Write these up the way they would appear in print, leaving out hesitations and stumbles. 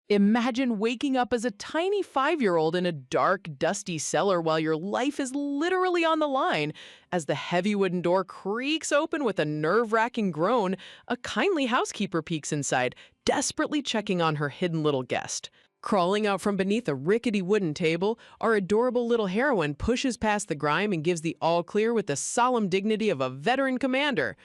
Imagine waking up as a tiny 5-year-old in a dark, dusty cellar while your life is literally on the line. As the heavy wooden door creaks open with a nerve-wracking groan, a kindly housekeeper peeks inside, desperately checking on her hidden little guest. Crawling out from beneath a rickety wooden table, our adorable little heroine pushes past the grime and gives the all-clear with the solemn dignity of a veteran commander.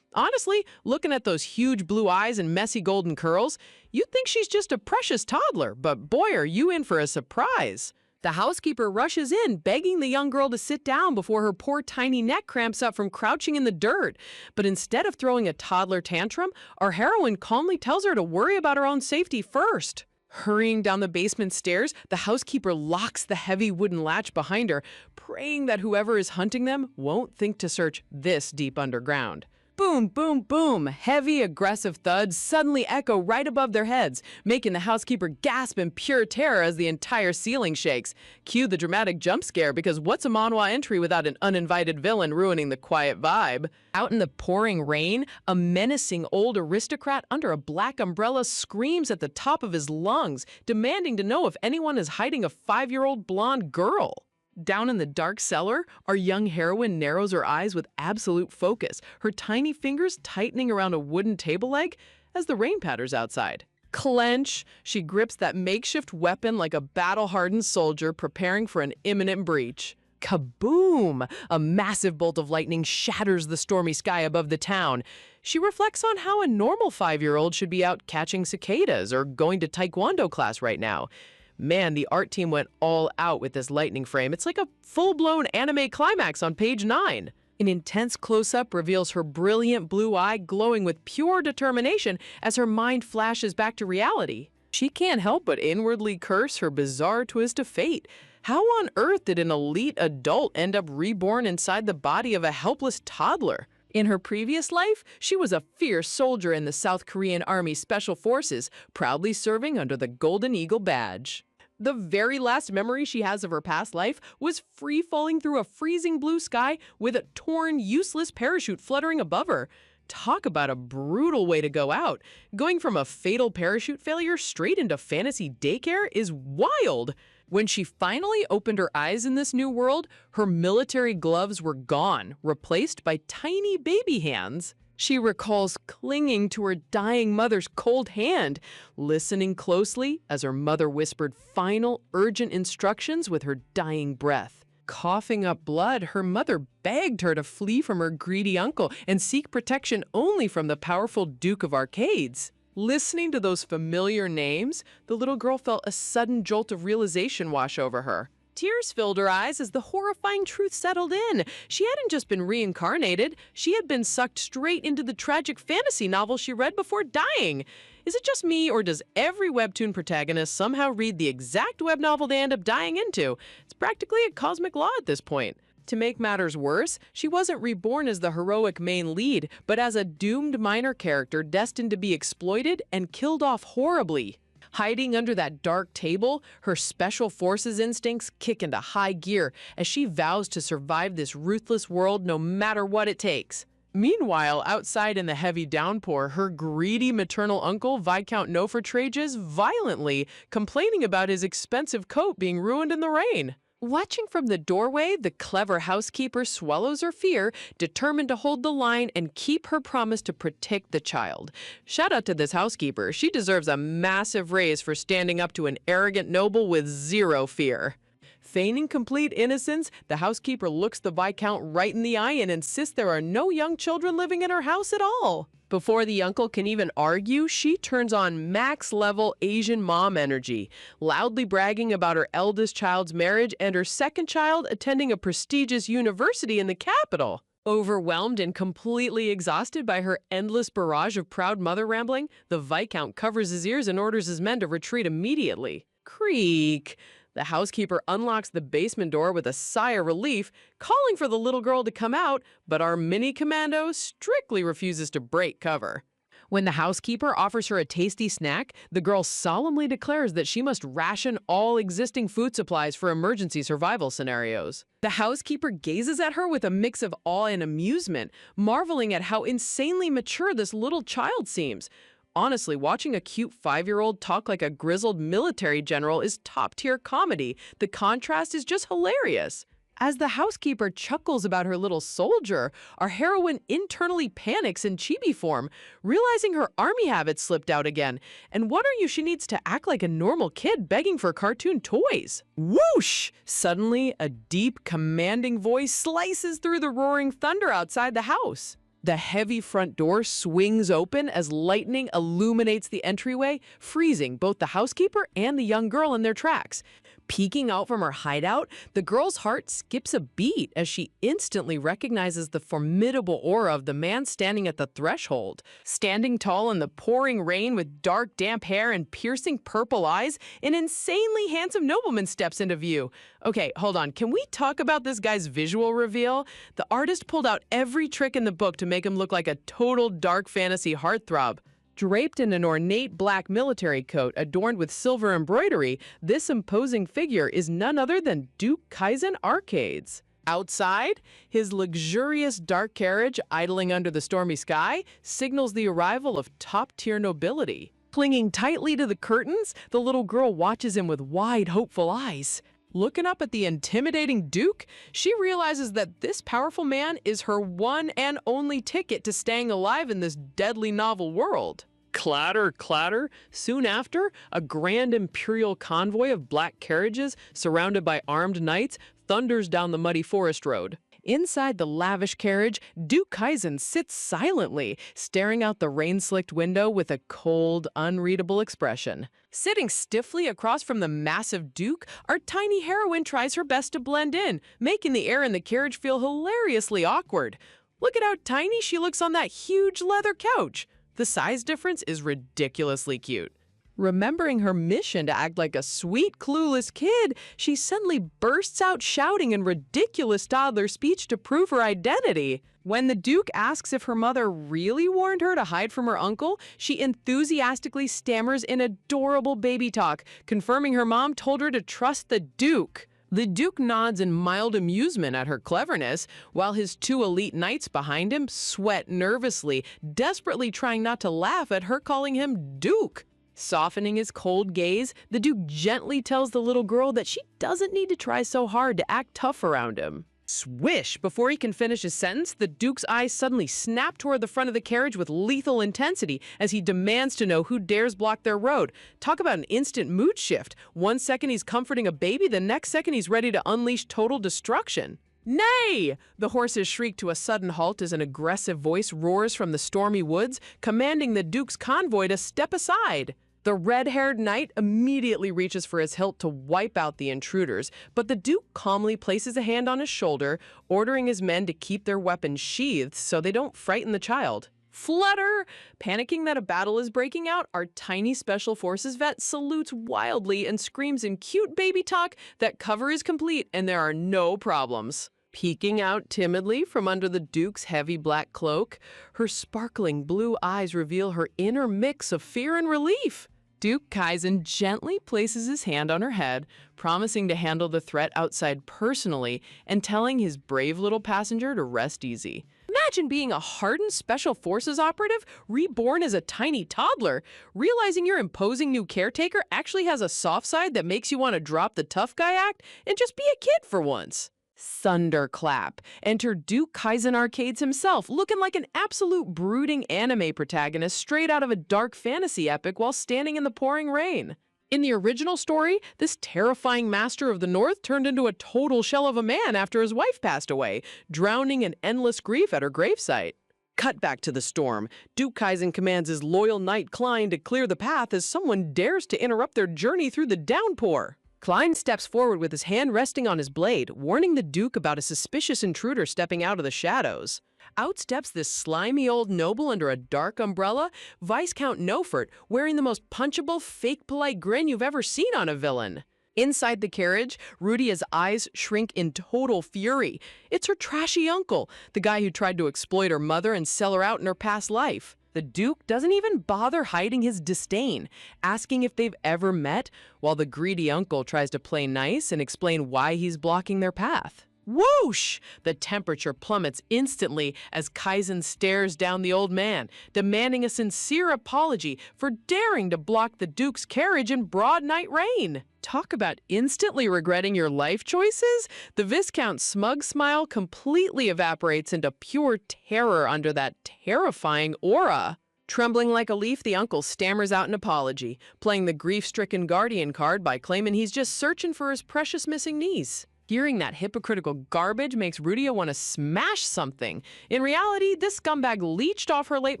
Honestly, looking at those huge blue eyes and messy golden curls, you'd think she's just a precious toddler, but boy, are you in for a surprise. The housekeeper rushes in, begging the young girl to sit down before her poor tiny neck cramps up from crouching in the dirt. But instead of throwing a toddler tantrum, our heroine calmly tells her to worry about her own safety first. Hurrying down the basement stairs, the housekeeper locks the heavy wooden latch behind her, praying that whoever is hunting them won't think to search this deep underground. Boom, boom, boom! Heavy, aggressive thuds suddenly echo right above their heads, making the housekeeper gasp in pure terror as the entire ceiling shakes. Cue the dramatic jump scare, because what's a manhwa entry without an uninvited villain ruining the quiet vibe? Out in the pouring rain, a menacing old aristocrat under a black umbrella screams at the top of his lungs, demanding to know if anyone is hiding a 5-year-old blonde girl. Down in the dark cellar, our young heroine narrows her eyes with absolute focus, her tiny fingers tightening around a wooden table leg as the rain patters outside. Clench, she grips that makeshift weapon like a battle-hardened soldier preparing for an imminent breach. Kaboom! A massive bolt of lightning shatters the stormy sky above the town. She reflects on how a normal 5-year-old should be out catching cicadas or going to taekwondo class right now. Man, the art team went all out with this lightning frame. It's like a full-blown anime climax on page 9. An intense close-up reveals her brilliant blue eye glowing with pure determination as her mind flashes back to reality. She can't help but inwardly curse her bizarre twist of fate. How on earth did an elite adult end up reborn inside the body of a helpless toddler? In her previous life, she was a fierce soldier in the South Korean Army Special Forces, proudly serving under the Golden Eagle badge. The very last memory she has of her past life was free-falling through a freezing blue sky with a torn, useless parachute fluttering above her. Talk about a brutal way to go out. Going from a fatal parachute failure straight into fantasy daycare is wild. When she finally opened her eyes in this new world, her military gloves were gone, replaced by tiny baby hands. She recalls clinging to her dying mother's cold hand, listening closely as her mother whispered final, urgent instructions with her dying breath. Coughing up blood, her mother begged her to flee from her greedy uncle and seek protection only from the powerful Duke of Arcades. Listening to those familiar names, the little girl felt a sudden jolt of realization wash over her. Tears filled her eyes as the horrifying truth settled in. She hadn't just been reincarnated, she had been sucked straight into the tragic fantasy novel she read before dying. Is it just me, or does every Webtoon protagonist somehow read the exact web novel they end up dying into? It's practically a cosmic law at this point. To make matters worse, she wasn't reborn as the heroic main lead, but as a doomed minor character destined to be exploited and killed off horribly. Hiding under that dark table, her special forces instincts kick into high gear as she vows to survive this ruthless world no matter what it takes. Meanwhile, outside in the heavy downpour, her greedy maternal uncle, Viscount Nofertrages, violently complaining about his expensive coat being ruined in the rain. Watching from the doorway, the clever housekeeper swallows her fear, determined to hold the line and keep her promise to protect the child. Shout out to this housekeeper. She deserves a massive raise for standing up to an arrogant noble with zero fear. Feigning complete innocence, the housekeeper looks the Viscount right in the eye and insists there are no young children living in her house at all. Before the uncle can even argue, she turns on max-level Asian mom energy, loudly bragging about her eldest child's marriage and her second child attending a prestigious university in the capital. Overwhelmed and completely exhausted by her endless barrage of proud mother rambling, the Viscount covers his ears and orders his men to retreat immediately. Creak! The housekeeper unlocks the basement door with a sigh of relief, calling for the little girl to come out, but our mini commando strictly refuses to break cover. When the housekeeper offers her a tasty snack, the girl solemnly declares that she must ration all existing food supplies for emergency survival scenarios. The housekeeper gazes at her with a mix of awe and amusement, marveling at how insanely mature this little child seems. Honestly, watching a cute 5-year-old talk like a grizzled military general is top-tier comedy. The contrast is just hilarious. As the housekeeper chuckles about her little soldier, our heroine internally panics in chibi form, realizing her army habit slipped out again. And what are you, she needs to act like a normal kid begging for cartoon toys. Whoosh! Suddenly, a deep, commanding voice slices through the roaring thunder outside the house. The heavy front door swings open as lightning illuminates the entryway, freezing both the housekeeper and the young girl in their tracks. Peeking out from her hideout, the girl's heart skips a beat as she instantly recognizes the formidable aura of the man standing at the threshold. Standing tall in the pouring rain with dark, damp hair and piercing purple eyes, an insanely handsome nobleman steps into view. Okay, hold on. Can we talk about this guy's visual reveal? The artist pulled out every trick in the book to make him look like a total dark fantasy heartthrob. Draped in an ornate black military coat adorned with silver embroidery, this imposing figure is none other than Duke Kaizen Arcades. Outside, his luxurious dark carriage idling under the stormy sky signals the arrival of top-tier nobility. Clinging tightly to the curtains, the little girl watches him with wide, hopeful eyes. Looking up at the intimidating Duke, she realizes that this powerful man is her one and only ticket to staying alive in this deadly novel world. Clatter, clatter. Soon after, a grand imperial convoy of black carriages, surrounded by armed knights, thunders down the muddy forest road. Inside the lavish carriage, Duke Kaizen sits silently, staring out the rain-slicked window with a cold, unreadable expression. Sitting stiffly across from the massive Duke, our tiny heroine tries her best to blend in, making the air in the carriage feel hilariously awkward. Look at how tiny she looks on that huge leather couch. The size difference is ridiculously cute. Remembering her mission to act like a sweet, clueless kid, she suddenly bursts out shouting in ridiculous toddler speech to prove her identity. When the Duke asks if her mother really warned her to hide from her uncle, she enthusiastically stammers in adorable baby talk, confirming her mom told her to trust the Duke. The Duke nods in mild amusement at her cleverness, while his 2 elite knights behind him sweat nervously, desperately trying not to laugh at her calling him Duke. Softening his cold gaze, the Duke gently tells the little girl that she doesn't need to try so hard to act tough around him. Swish! Before he can finish his sentence, the Duke's eyes suddenly snap toward the front of the carriage with lethal intensity as he demands to know who dares block their road. Talk about an instant mood shift. One second he's comforting a baby, the next second he's ready to unleash total destruction. Nay! The horses shriek to a sudden halt as an aggressive voice roars from the stormy woods, commanding the Duke's convoy to step aside. The red-haired knight immediately reaches for his hilt to wipe out the intruders, but the Duke calmly places a hand on his shoulder, ordering his men to keep their weapons sheathed so they don't frighten the child. Flutter! Panicking that a battle is breaking out, our tiny Special Forces vet salutes wildly and screams in cute baby talk that cover is complete and there are no problems. Peeking out timidly from under the Duke's heavy black cloak, her sparkling blue eyes reveal her inner mix of fear and relief. Duke Kaizen gently places his hand on her head, promising to handle the threat outside personally and telling his brave little passenger to rest easy. Imagine being a hardened Special Forces operative reborn as a tiny toddler, realizing your imposing new caretaker actually has a soft side that makes you want to drop the tough guy act and just be a kid for once. Thunderclap. Enter Duke Kaizen Arcades himself, looking like an absolute brooding anime protagonist straight out of a dark fantasy epic while standing in the pouring rain. In the original story, this terrifying master of the North turned into a total shell of a man after his wife passed away, drowning in endless grief at her gravesite. Cut back to the storm. Duke Kaizen commands his loyal knight Klein to clear the path as someone dares to interrupt their journey through the downpour. Klein steps forward with his hand resting on his blade, warning the Duke about a suspicious intruder stepping out of the shadows. Out steps this slimy old noble under a dark umbrella, Viscount Nofert, wearing the most punchable, fake polite grin you've ever seen on a villain. Inside the carriage, Rudia's eyes shrink in total fury. It's her trashy uncle, the guy who tried to exploit her mother and sell her out in her past life. The Duke doesn't even bother hiding his disdain, asking if they've ever met, while the greedy uncle tries to play nice and explain why he's blocking their path. Whoosh! The temperature plummets instantly as Kaizen stares down the old man, demanding a sincere apology for daring to block the Duke's carriage in broad night rain. Talk about instantly regretting your life choices? The Viscount's smug smile completely evaporates into pure terror under that terrifying aura. Trembling like a leaf, the uncle stammers out an apology, playing the grief-stricken guardian card by claiming he's just searching for his precious missing niece. Hearing that hypocritical garbage makes Rudia want to smash something. In reality, this scumbag leached off her late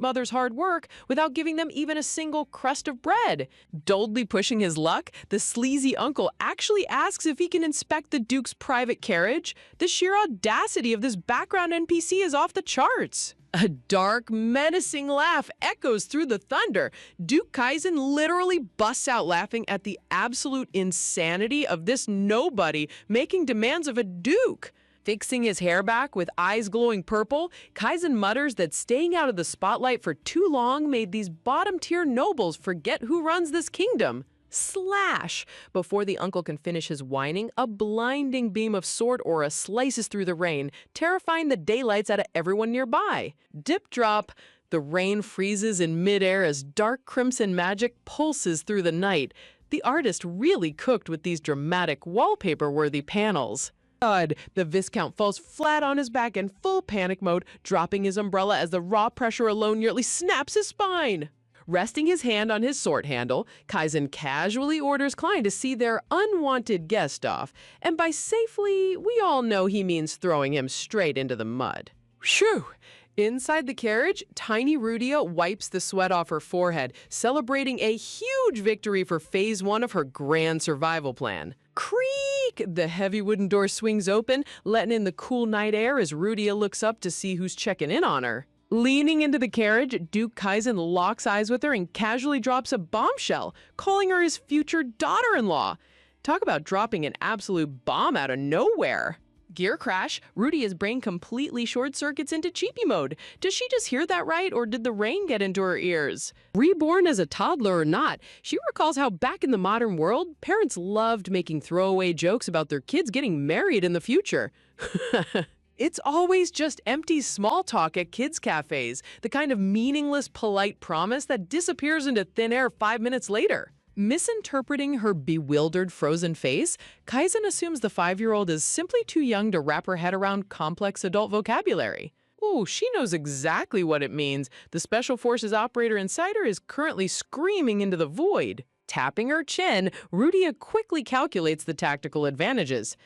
mother's hard work without giving them even a single crust of bread. Doldly pushing his luck, the sleazy uncle actually asks if he can inspect the Duke's private carriage. The sheer audacity of this background NPC is off the charts. A dark, menacing laugh echoes through the thunder. Duke Kaizen literally busts out laughing at the absolute insanity of this nobody making demands of a duke. Fixing his hair back with eyes glowing purple, Kaizen mutters that staying out of the spotlight for too long made these bottom-tier nobles forget who runs this kingdom. Slash! Before the uncle can finish his whining, a blinding beam of sword aura slices through the rain, terrifying the daylights out of everyone nearby. Dip drop! The rain freezes in midair as dark crimson magic pulses through the night. The artist really cooked with these dramatic wallpaper-worthy panels. God, the Viscount falls flat on his back in full panic mode, dropping his umbrella as the raw pressure alone nearly snaps his spine. Resting his hand on his sword handle, Kaizen casually orders Klein to see their unwanted guest off, and by safely, we all know he means throwing him straight into the mud. Phew! Inside the carriage, tiny Rudia wipes the sweat off her forehead, celebrating a huge victory for Phase 1 of her grand survival plan. Creak! The heavy wooden door swings open, letting in the cool night air as Rudia looks up to see who's checking in on her. Leaning into the carriage, Duke Kaizen locks eyes with her and casually drops a bombshell, calling her his future daughter-in-law. Talk about dropping an absolute bomb out of nowhere. Gear crash, Rudia's brain completely short-circuits into cheapy mode. Does she just hear that right, or did the rain get into her ears? Reborn as a toddler or not, she recalls how back in the modern world, parents loved making throwaway jokes about their kids getting married in the future. It's always just empty small talk at kids' cafes, the kind of meaningless, polite promise that disappears into thin air 5 minutes later. Misinterpreting her bewildered, frozen face, Kaizen assumes the 5-year-old is simply too young to wrap her head around complex adult vocabulary. Ooh, she knows exactly what it means. The Special Forces operator inside her is currently screaming into the void. Tapping her chin, Rudia quickly calculates the tactical advantages.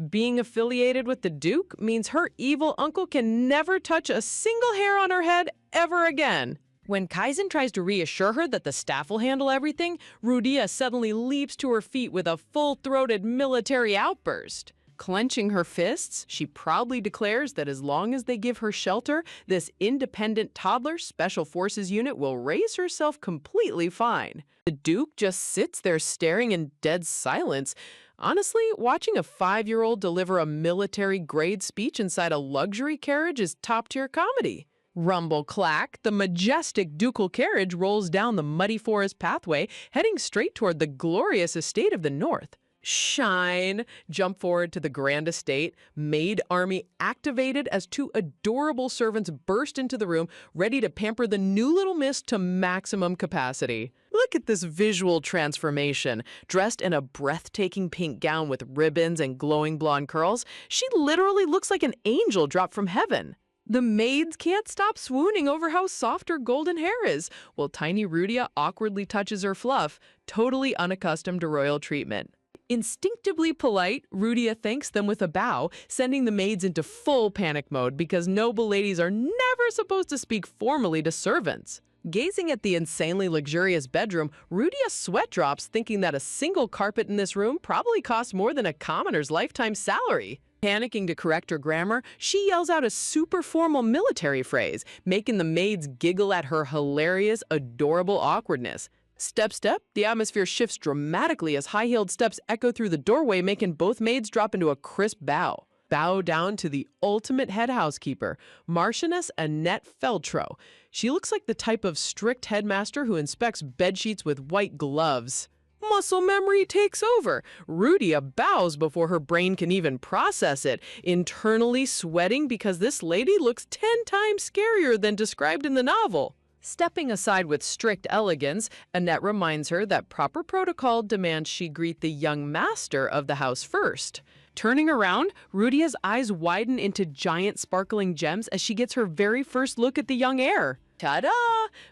Being affiliated with the Duke means her evil uncle can never touch a single hair on her head ever again. When Kaizen tries to reassure her that the staff will handle everything, Rudia suddenly leaps to her feet with a full-throated military outburst. Clenching her fists, she proudly declares that as long as they give her shelter, this independent toddler Special Forces unit will raise herself completely fine. The Duke just sits there staring in dead silence. Honestly, watching a 5-year-old deliver a military-grade speech inside a luxury carriage is top-tier comedy. Rumble clack, the majestic ducal carriage rolls down the muddy forest pathway, heading straight toward the glorious estate of the north. Shine! Jump forward to the grand estate, maid army activated as 2 adorable servants burst into the room, ready to pamper the new little miss to maximum capacity. Look at this visual transformation. Dressed in a breathtaking pink gown with ribbons and glowing blonde curls, she literally looks like an angel dropped from heaven. The maids can't stop swooning over how soft her golden hair is, while tiny Rudia awkwardly touches her fluff, totally unaccustomed to royal treatment. Instinctively polite, Rudia thanks them with a bow, sending the maids into full panic mode because noble ladies are never supposed to speak formally to servants. Gazing at the insanely luxurious bedroom, Rudia sweat drops, thinking that a single carpet in this room probably costs more than a commoner's lifetime salary. Panicking to correct her grammar, she yells out a super formal military phrase, making the maids giggle at her hilarious, adorable awkwardness. Step, step, the atmosphere shifts dramatically as high-heeled steps echo through the doorway, making both maids drop into a crisp bow. Bow down to the ultimate head housekeeper, Marchioness Annette Feltro. She looks like the type of strict headmaster who inspects bedsheets with white gloves. Muscle memory takes over. Rudia bows before her brain can even process it, internally sweating because this lady looks 10 times scarier than described in the novel. Stepping aside with strict elegance, Annette reminds her that proper protocol demands she greet the young master of the house first. Turning around, Rudia's eyes widen into giant sparkling gems as she gets her very first look at the young heir. Ta-da!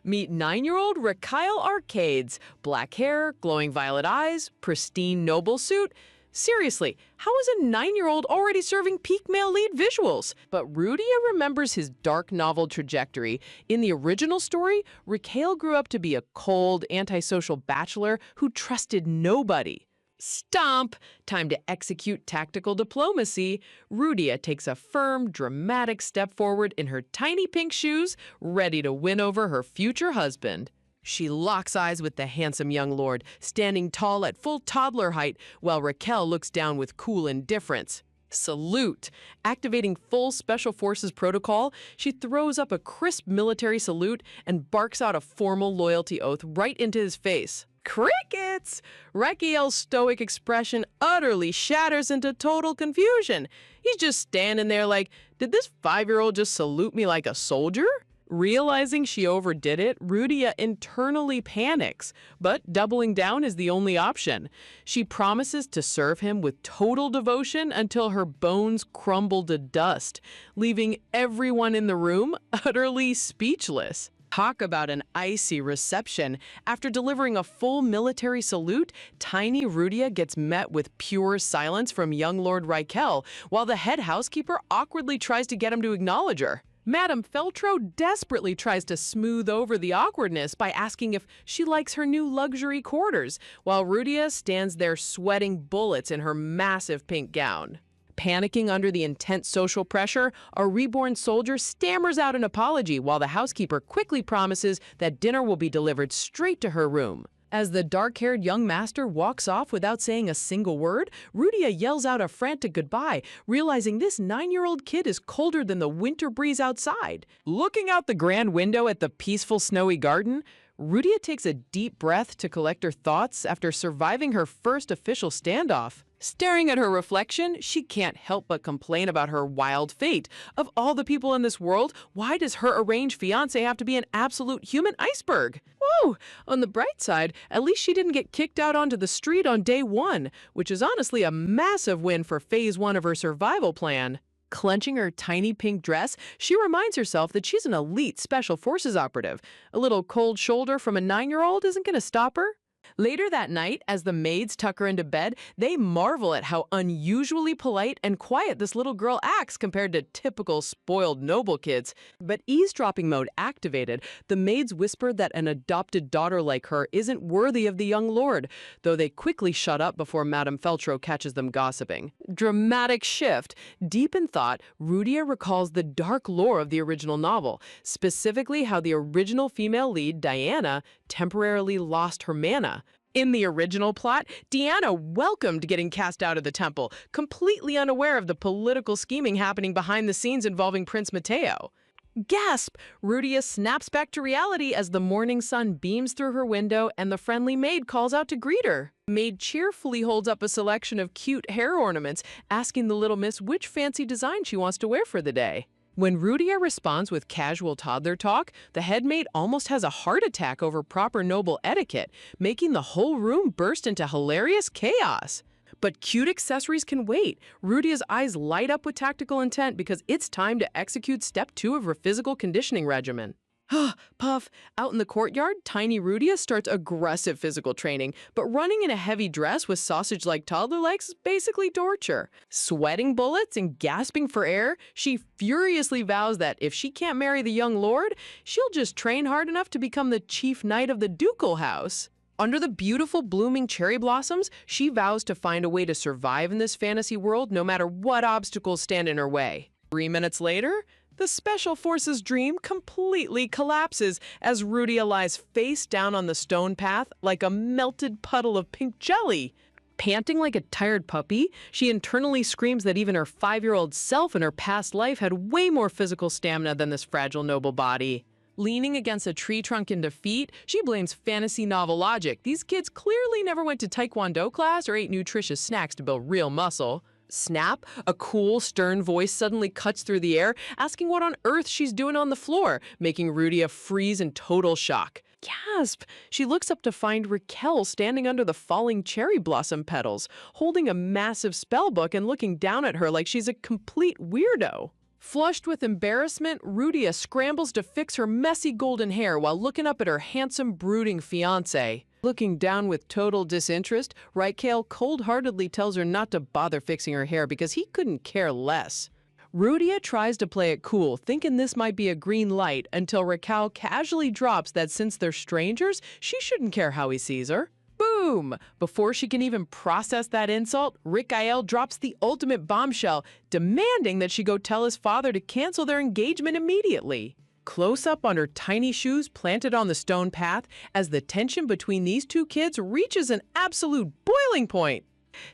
Meet 9-year-old Raquel Arcades. Black hair, glowing violet eyes, pristine noble suit. Seriously, how is a 9-year-old already serving peak male lead visuals? But Rudia remembers his dark novel trajectory. In the original story, Raquel grew up to be a cold, antisocial bachelor who trusted nobody. Stomp! Time to execute tactical diplomacy. Rudia takes a firm, dramatic step forward in her tiny pink shoes, ready to win over her future husband. She locks eyes with the handsome young lord, standing tall at full toddler height, while Raquel looks down with cool indifference. Salute! Activating full Special Forces protocol, she throws up a crisp military salute and barks out a formal loyalty oath right into his face. Crickets! Raquel's stoic expression utterly shatters into total confusion. He's just standing there like, did this 5-year-old just salute me like a soldier? Realizing she overdid it, Rudia internally panics, but doubling down is the only option. She promises to serve him with total devotion until her bones crumble to dust, leaving everyone in the room utterly speechless. Talk about an icy reception. After delivering a full military salute, tiny Rudia gets met with pure silence from young Lord Raquel, while the head housekeeper awkwardly tries to get him to acknowledge her. Madame Feltro desperately tries to smooth over the awkwardness by asking if she likes her new luxury quarters, while Rudia stands there sweating bullets in her massive pink gown. Panicking under the intense social pressure, a reborn soldier stammers out an apology while the housekeeper quickly promises that dinner will be delivered straight to her room. As the dark-haired young master walks off without saying a single word, Rudia yells out a frantic goodbye, realizing this 9-year-old kid is colder than the winter breeze outside. Looking out the grand window at the peaceful snowy garden, Rudia takes a deep breath to collect her thoughts after surviving her first official standoff. Staring at her reflection, she can't help but complain about her wild fate. Of all the people in this world, why does her arranged fiancé have to be an absolute human iceberg? Whoa! On the bright side, at least she didn't get kicked out onto the street on day 1, which is honestly a massive win for phase 1 of her survival plan. Clenching her tiny pink dress, she reminds herself that she's an elite Special Forces operative. A little cold shoulder from a 9-year-old isn't going to stop her. Later that night, as the maids tuck her into bed, they marvel at how unusually polite and quiet this little girl acts compared to typical spoiled noble kids. But eavesdropping mode activated, the maids whisper that an adopted daughter like her isn't worthy of the young lord, though they quickly shut up before Madame Feltro catches them gossiping. Dramatic shift. Deep in thought, Rudia recalls the dark lore of the original novel, specifically how the original female lead, Diana, temporarily lost her mana. In the original plot, Deanna welcomed getting cast out of the temple, completely unaware of the political scheming happening behind the scenes involving Prince Mateo. Gasp! Rudia snaps back to reality as the morning sun beams through her window and the friendly maid calls out to greet her. Maid cheerfully holds up a selection of cute hair ornaments, asking the little miss which fancy design she wants to wear for the day. When Rudia responds with casual toddler talk, the head maid almost has a heart attack over proper noble etiquette, making the whole room burst into hilarious chaos. But cute accessories can wait. Rudia's eyes light up with tactical intent because it's time to execute step 2 of her physical conditioning regimen. Puff. Out in the courtyard, tiny Rudia starts aggressive physical training, but running in a heavy dress with sausage-like toddler legs is basically torture. Sweating bullets and gasping for air, she furiously vows that if she can't marry the young lord, she'll just train hard enough to become the chief knight of the ducal house. Under the beautiful blooming cherry blossoms, she vows to find a way to survive in this fantasy world no matter what obstacles stand in her way. 3 minutes later, the Special Forces dream completely collapses as Rudia lies face down on the stone path like a melted puddle of pink jelly. Panting like a tired puppy, she internally screams that even her 5-year-old self in her past life had way more physical stamina than this fragile noble body. Leaning against a tree trunk in defeat, she blames fantasy novel logic. These kids clearly never went to taekwondo class or ate nutritious snacks to build real muscle. Snap, a cool, stern voice suddenly cuts through the air, asking what on earth she's doing on the floor, making Rudia freeze in total shock. Gasp! She looks up to find Raquel standing under the falling cherry blossom petals, holding a massive spellbook and looking down at her like she's a complete weirdo. Flushed with embarrassment, Rudia scrambles to fix her messy golden hair while looking up at her handsome, brooding fiancé. Looking down with total disinterest, Raquel cold-heartedly tells her not to bother fixing her hair because he couldn't care less. Rudia tries to play it cool, thinking this might be a green light, until Raquel casually drops that since they're strangers, she shouldn't care how he sees her. Boom! Before she can even process that insult, Raquel drops the ultimate bombshell, demanding that she go tell his father to cancel their engagement immediately. Close up on her tiny shoes planted on the stone path as the tension between these two kids reaches an absolute boiling point.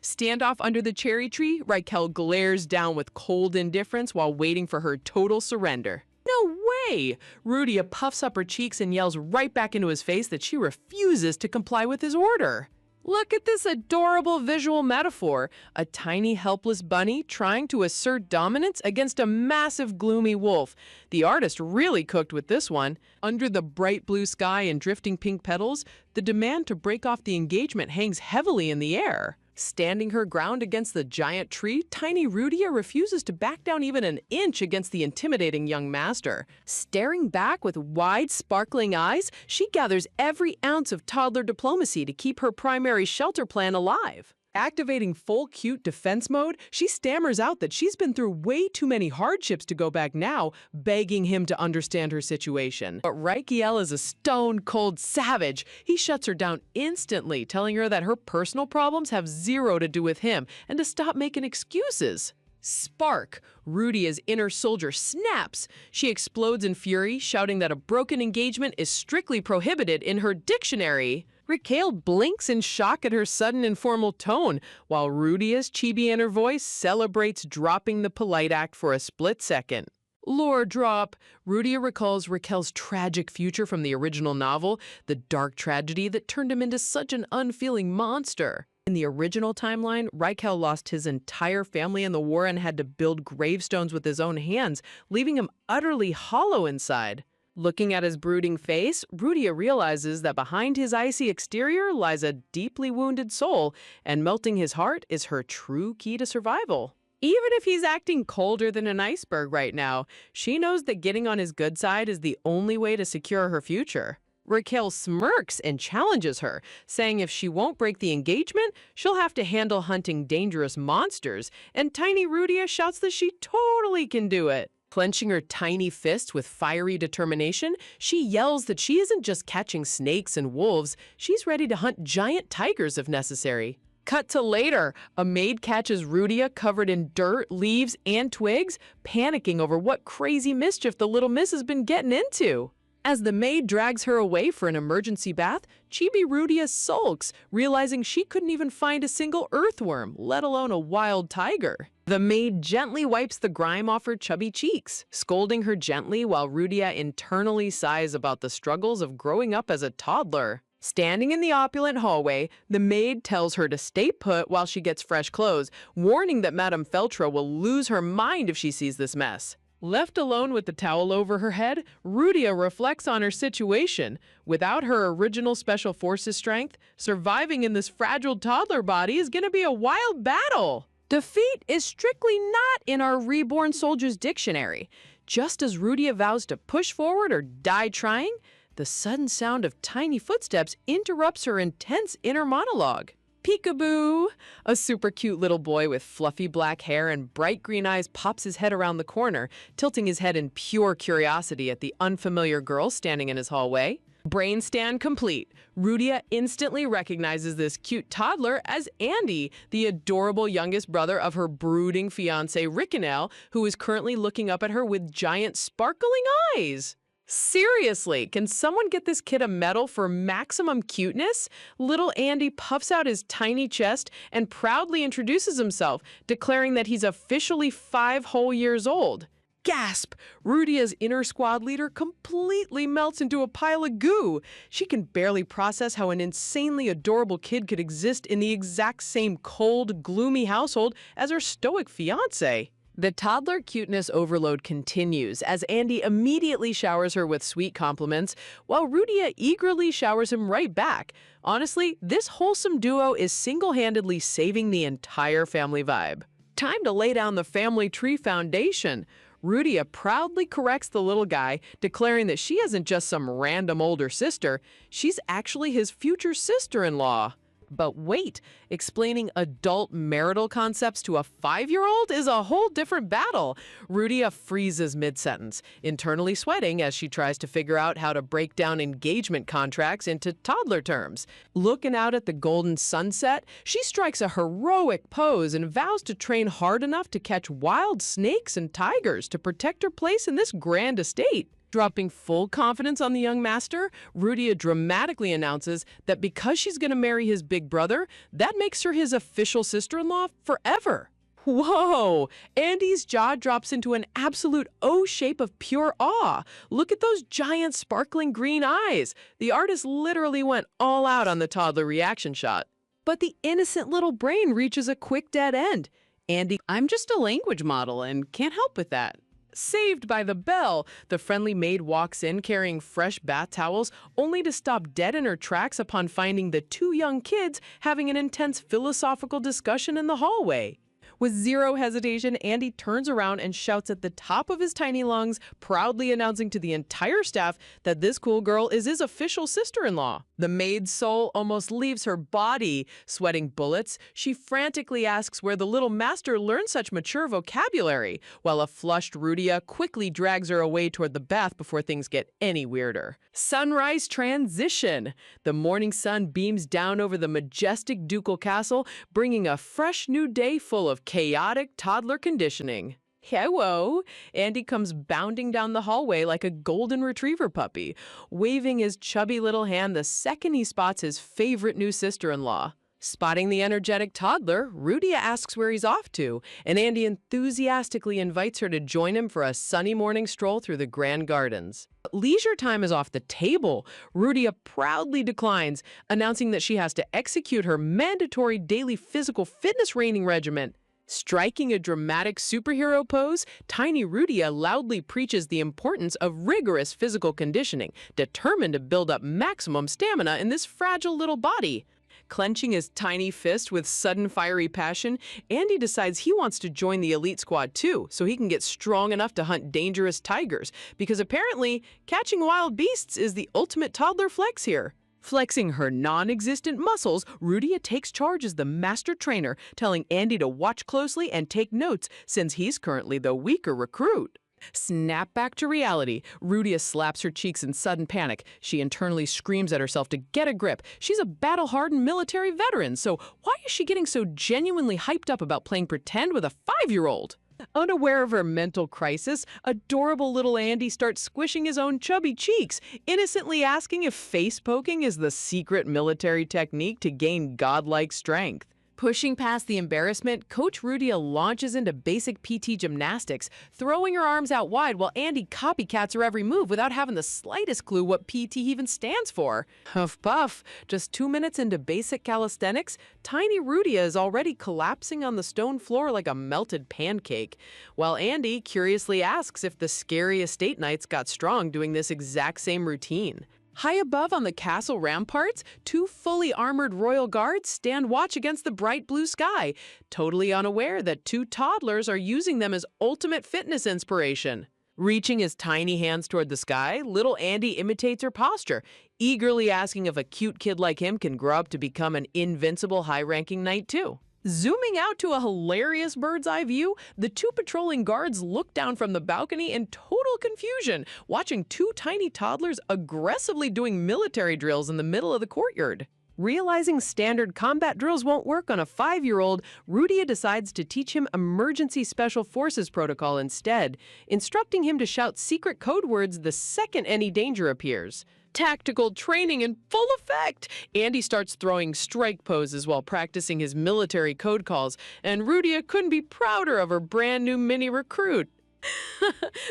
Standoff under the cherry tree, Raquel glares down with cold indifference while waiting for her total surrender. No way! Rudia puffs up her cheeks and yells right back into his face that she refuses to comply with his order. Look at this adorable visual metaphor, a tiny helpless bunny trying to assert dominance against a massive gloomy wolf. The artist really cooked with this one. Under the bright blue sky and drifting pink petals, the demand to break off the engagement hangs heavily in the air. Standing her ground against the giant tree, tiny Rudia refuses to back down even an inch against the intimidating young master. Staring back with wide, sparkling eyes, she gathers every ounce of toddler diplomacy to keep her primary shelter plan alive. Activating full cute defense mode, she stammers out that she's been through way too many hardships to go back now, begging him to understand her situation. But Raquel is a stone-cold savage. He shuts her down instantly, telling her that her personal problems have zero to do with him and to stop making excuses. Spark! Rudia's inner soldier snaps. She explodes in fury, shouting that a broken engagement is strictly prohibited in her dictionary. Raquel blinks in shock at her sudden informal tone, while Rudia's chibi inner voice celebrates dropping the polite act for a split second. Lore drop. Rudia recalls Raquel's tragic future from the original novel, the dark tragedy that turned him into such an unfeeling monster. In the original timeline, Raquel lost his entire family in the war and had to build gravestones with his own hands, leaving him utterly hollow inside. Looking at his brooding face, Rudia realizes that behind his icy exterior lies a deeply wounded soul, and melting his heart is her true key to survival. Even if he's acting colder than an iceberg right now, she knows that getting on his good side is the only way to secure her future. Raquel smirks and challenges her, saying if she won't break the engagement, she'll have to handle hunting dangerous monsters, and tiny Rudia shouts that she totally can do it. Clenching her tiny fist with fiery determination, she yells that she isn't just catching snakes and wolves, she's ready to hunt giant tigers if necessary. Cut to later. A maid catches Rudia covered in dirt, leaves, and twigs, panicking over what crazy mischief the little miss has been getting into. As the maid drags her away for an emergency bath, Chibi Rudia sulks, realizing she couldn't even find a single earthworm, let alone a wild tiger. The maid gently wipes the grime off her chubby cheeks, scolding her gently while Rudia internally sighs about the struggles of growing up as a toddler. Standing in the opulent hallway, the maid tells her to stay put while she gets fresh clothes, warning that Madame Feltra will lose her mind if she sees this mess. Left alone with the towel over her head, Rudia reflects on her situation. Without her original Special Forces strength, surviving in this fragile toddler body is going to be a wild battle. Defeat is strictly not in our reborn soldier's dictionary. Just as Rudia vows to push forward or die trying, the sudden sound of tiny footsteps interrupts her intense inner monologue. Peekaboo! A super cute little boy with fluffy black hair and bright green eyes pops his head around the corner, tilting his head in pure curiosity at the unfamiliar girl standing in his hallway. Brain scan complete. Rudia instantly recognizes this cute toddler as Andy, the adorable youngest brother of her brooding fiancé Rickenell, who is currently looking up at her with giant sparkling eyes. Seriously, can someone get this kid a medal for maximum cuteness? Little Andy puffs out his tiny chest and proudly introduces himself, declaring that he's officially 5 whole years old. Gasp! Rudia's inner squad leader completely melts into a pile of goo. She can barely process how an insanely adorable kid could exist in the exact same cold, gloomy household as her stoic fiancé. The toddler cuteness overload continues as Andy immediately showers her with sweet compliments, while Rudia eagerly showers him right back. Honestly, this wholesome duo is single-handedly saving the entire family vibe. Time to lay down the family tree foundation. Rudia proudly corrects the little guy, declaring that she isn't just some random older sister, she's actually his future sister-in-law. But wait, explaining adult marital concepts to a 5-year-old is a whole different battle. Rudia freezes mid-sentence, internally sweating as she tries to figure out how to break down engagement contracts into toddler terms. Looking out at the golden sunset, she strikes a heroic pose and vows to train hard enough to catch wild snakes and tigers to protect her place in this grand estate. Dropping full confidence on the young master, Rudia dramatically announces that because she's going to marry his big brother, that makes her his official sister-in-law forever. Whoa! Andy's jaw drops into an absolute O shape of pure awe. Look at those giant sparkling green eyes. The artist literally went all out on the toddler reaction shot. But the innocent little brain reaches a quick dead end. Andy, I'm just a language model and can't help with that. Saved by the bell, the friendly maid walks in carrying fresh bath towels, only to stop dead in her tracks upon finding the two young kids having an intense philosophical discussion in the hallway. With zero hesitation, Andy turns around and shouts at the top of his tiny lungs, proudly announcing to the entire staff that this cool girl is his official sister-in-law. The maid's soul almost leaves her body. Sweating bullets, she frantically asks where the little master learned such mature vocabulary, while a flushed Rudia quickly drags her away toward the bath before things get any weirder. Sunrise transition. The morning sun beams down over the majestic ducal castle, bringing a fresh new day full of chaotic toddler conditioning. Hello! Andy comes bounding down the hallway like a golden retriever puppy, waving his chubby little hand the second he spots his favorite new sister-in-law. Spotting the energetic toddler, Rudia asks where he's off to, and Andy enthusiastically invites her to join him for a sunny morning stroll through the grand gardens. Leisure time is off the table. Rudia proudly declines, announcing that she has to execute her mandatory daily physical fitness training regimen. Striking a dramatic superhero pose, tiny Rudia loudly preaches the importance of rigorous physical conditioning, determined to build up maximum stamina in this fragile little body. Clenching his tiny fist with sudden fiery passion, Andy decides he wants to join the elite squad too, so he can get strong enough to hunt dangerous tigers, because apparently catching wild beasts is the ultimate toddler flex here. Flexing her non-existent muscles, Rudia takes charge as the master trainer, telling Andy to watch closely and take notes since he's currently the weaker recruit. Snap back to reality. Rudia slaps her cheeks in sudden panic. She internally screams at herself to get a grip. She's a battle-hardened military veteran, so why is she getting so genuinely hyped up about playing pretend with a 5-year-old? Unaware of her mental crisis, adorable little Andy starts squishing his own chubby cheeks, innocently asking if face poking is the secret military technique to gain godlike strength. Pushing past the embarrassment, Coach Rudia launches into basic PT gymnastics, throwing her arms out wide while Andy copycats her every move without having the slightest clue what PT even stands for. Huff puff, just 2 minutes into basic calisthenics, tiny Rudia is already collapsing on the stone floor like a melted pancake, while Andy curiously asks if the scary estate knights got strong doing this exact same routine. High above on the castle ramparts, 2 fully armored royal guards stand watch against the bright blue sky, totally unaware that 2 toddlers are using them as ultimate fitness inspiration. Reaching his tiny hands toward the sky, little Andy imitates her posture, eagerly asking if a cute kid like him can grow up to become an invincible high-ranking knight too. Zooming out to a hilarious bird's-eye view, the 2 patrolling guards look down from the balcony in total confusion, watching 2 tiny toddlers aggressively doing military drills in the middle of the courtyard. Realizing standard combat drills won't work on a 5-year-old, Rudia decides to teach him emergency special forces protocol instead, instructing him to shout secret code words the second any danger appears. Tactical training in full effect! Andy starts throwing strike poses while practicing his military code calls, and Rudia couldn't be prouder of her brand new mini recruit.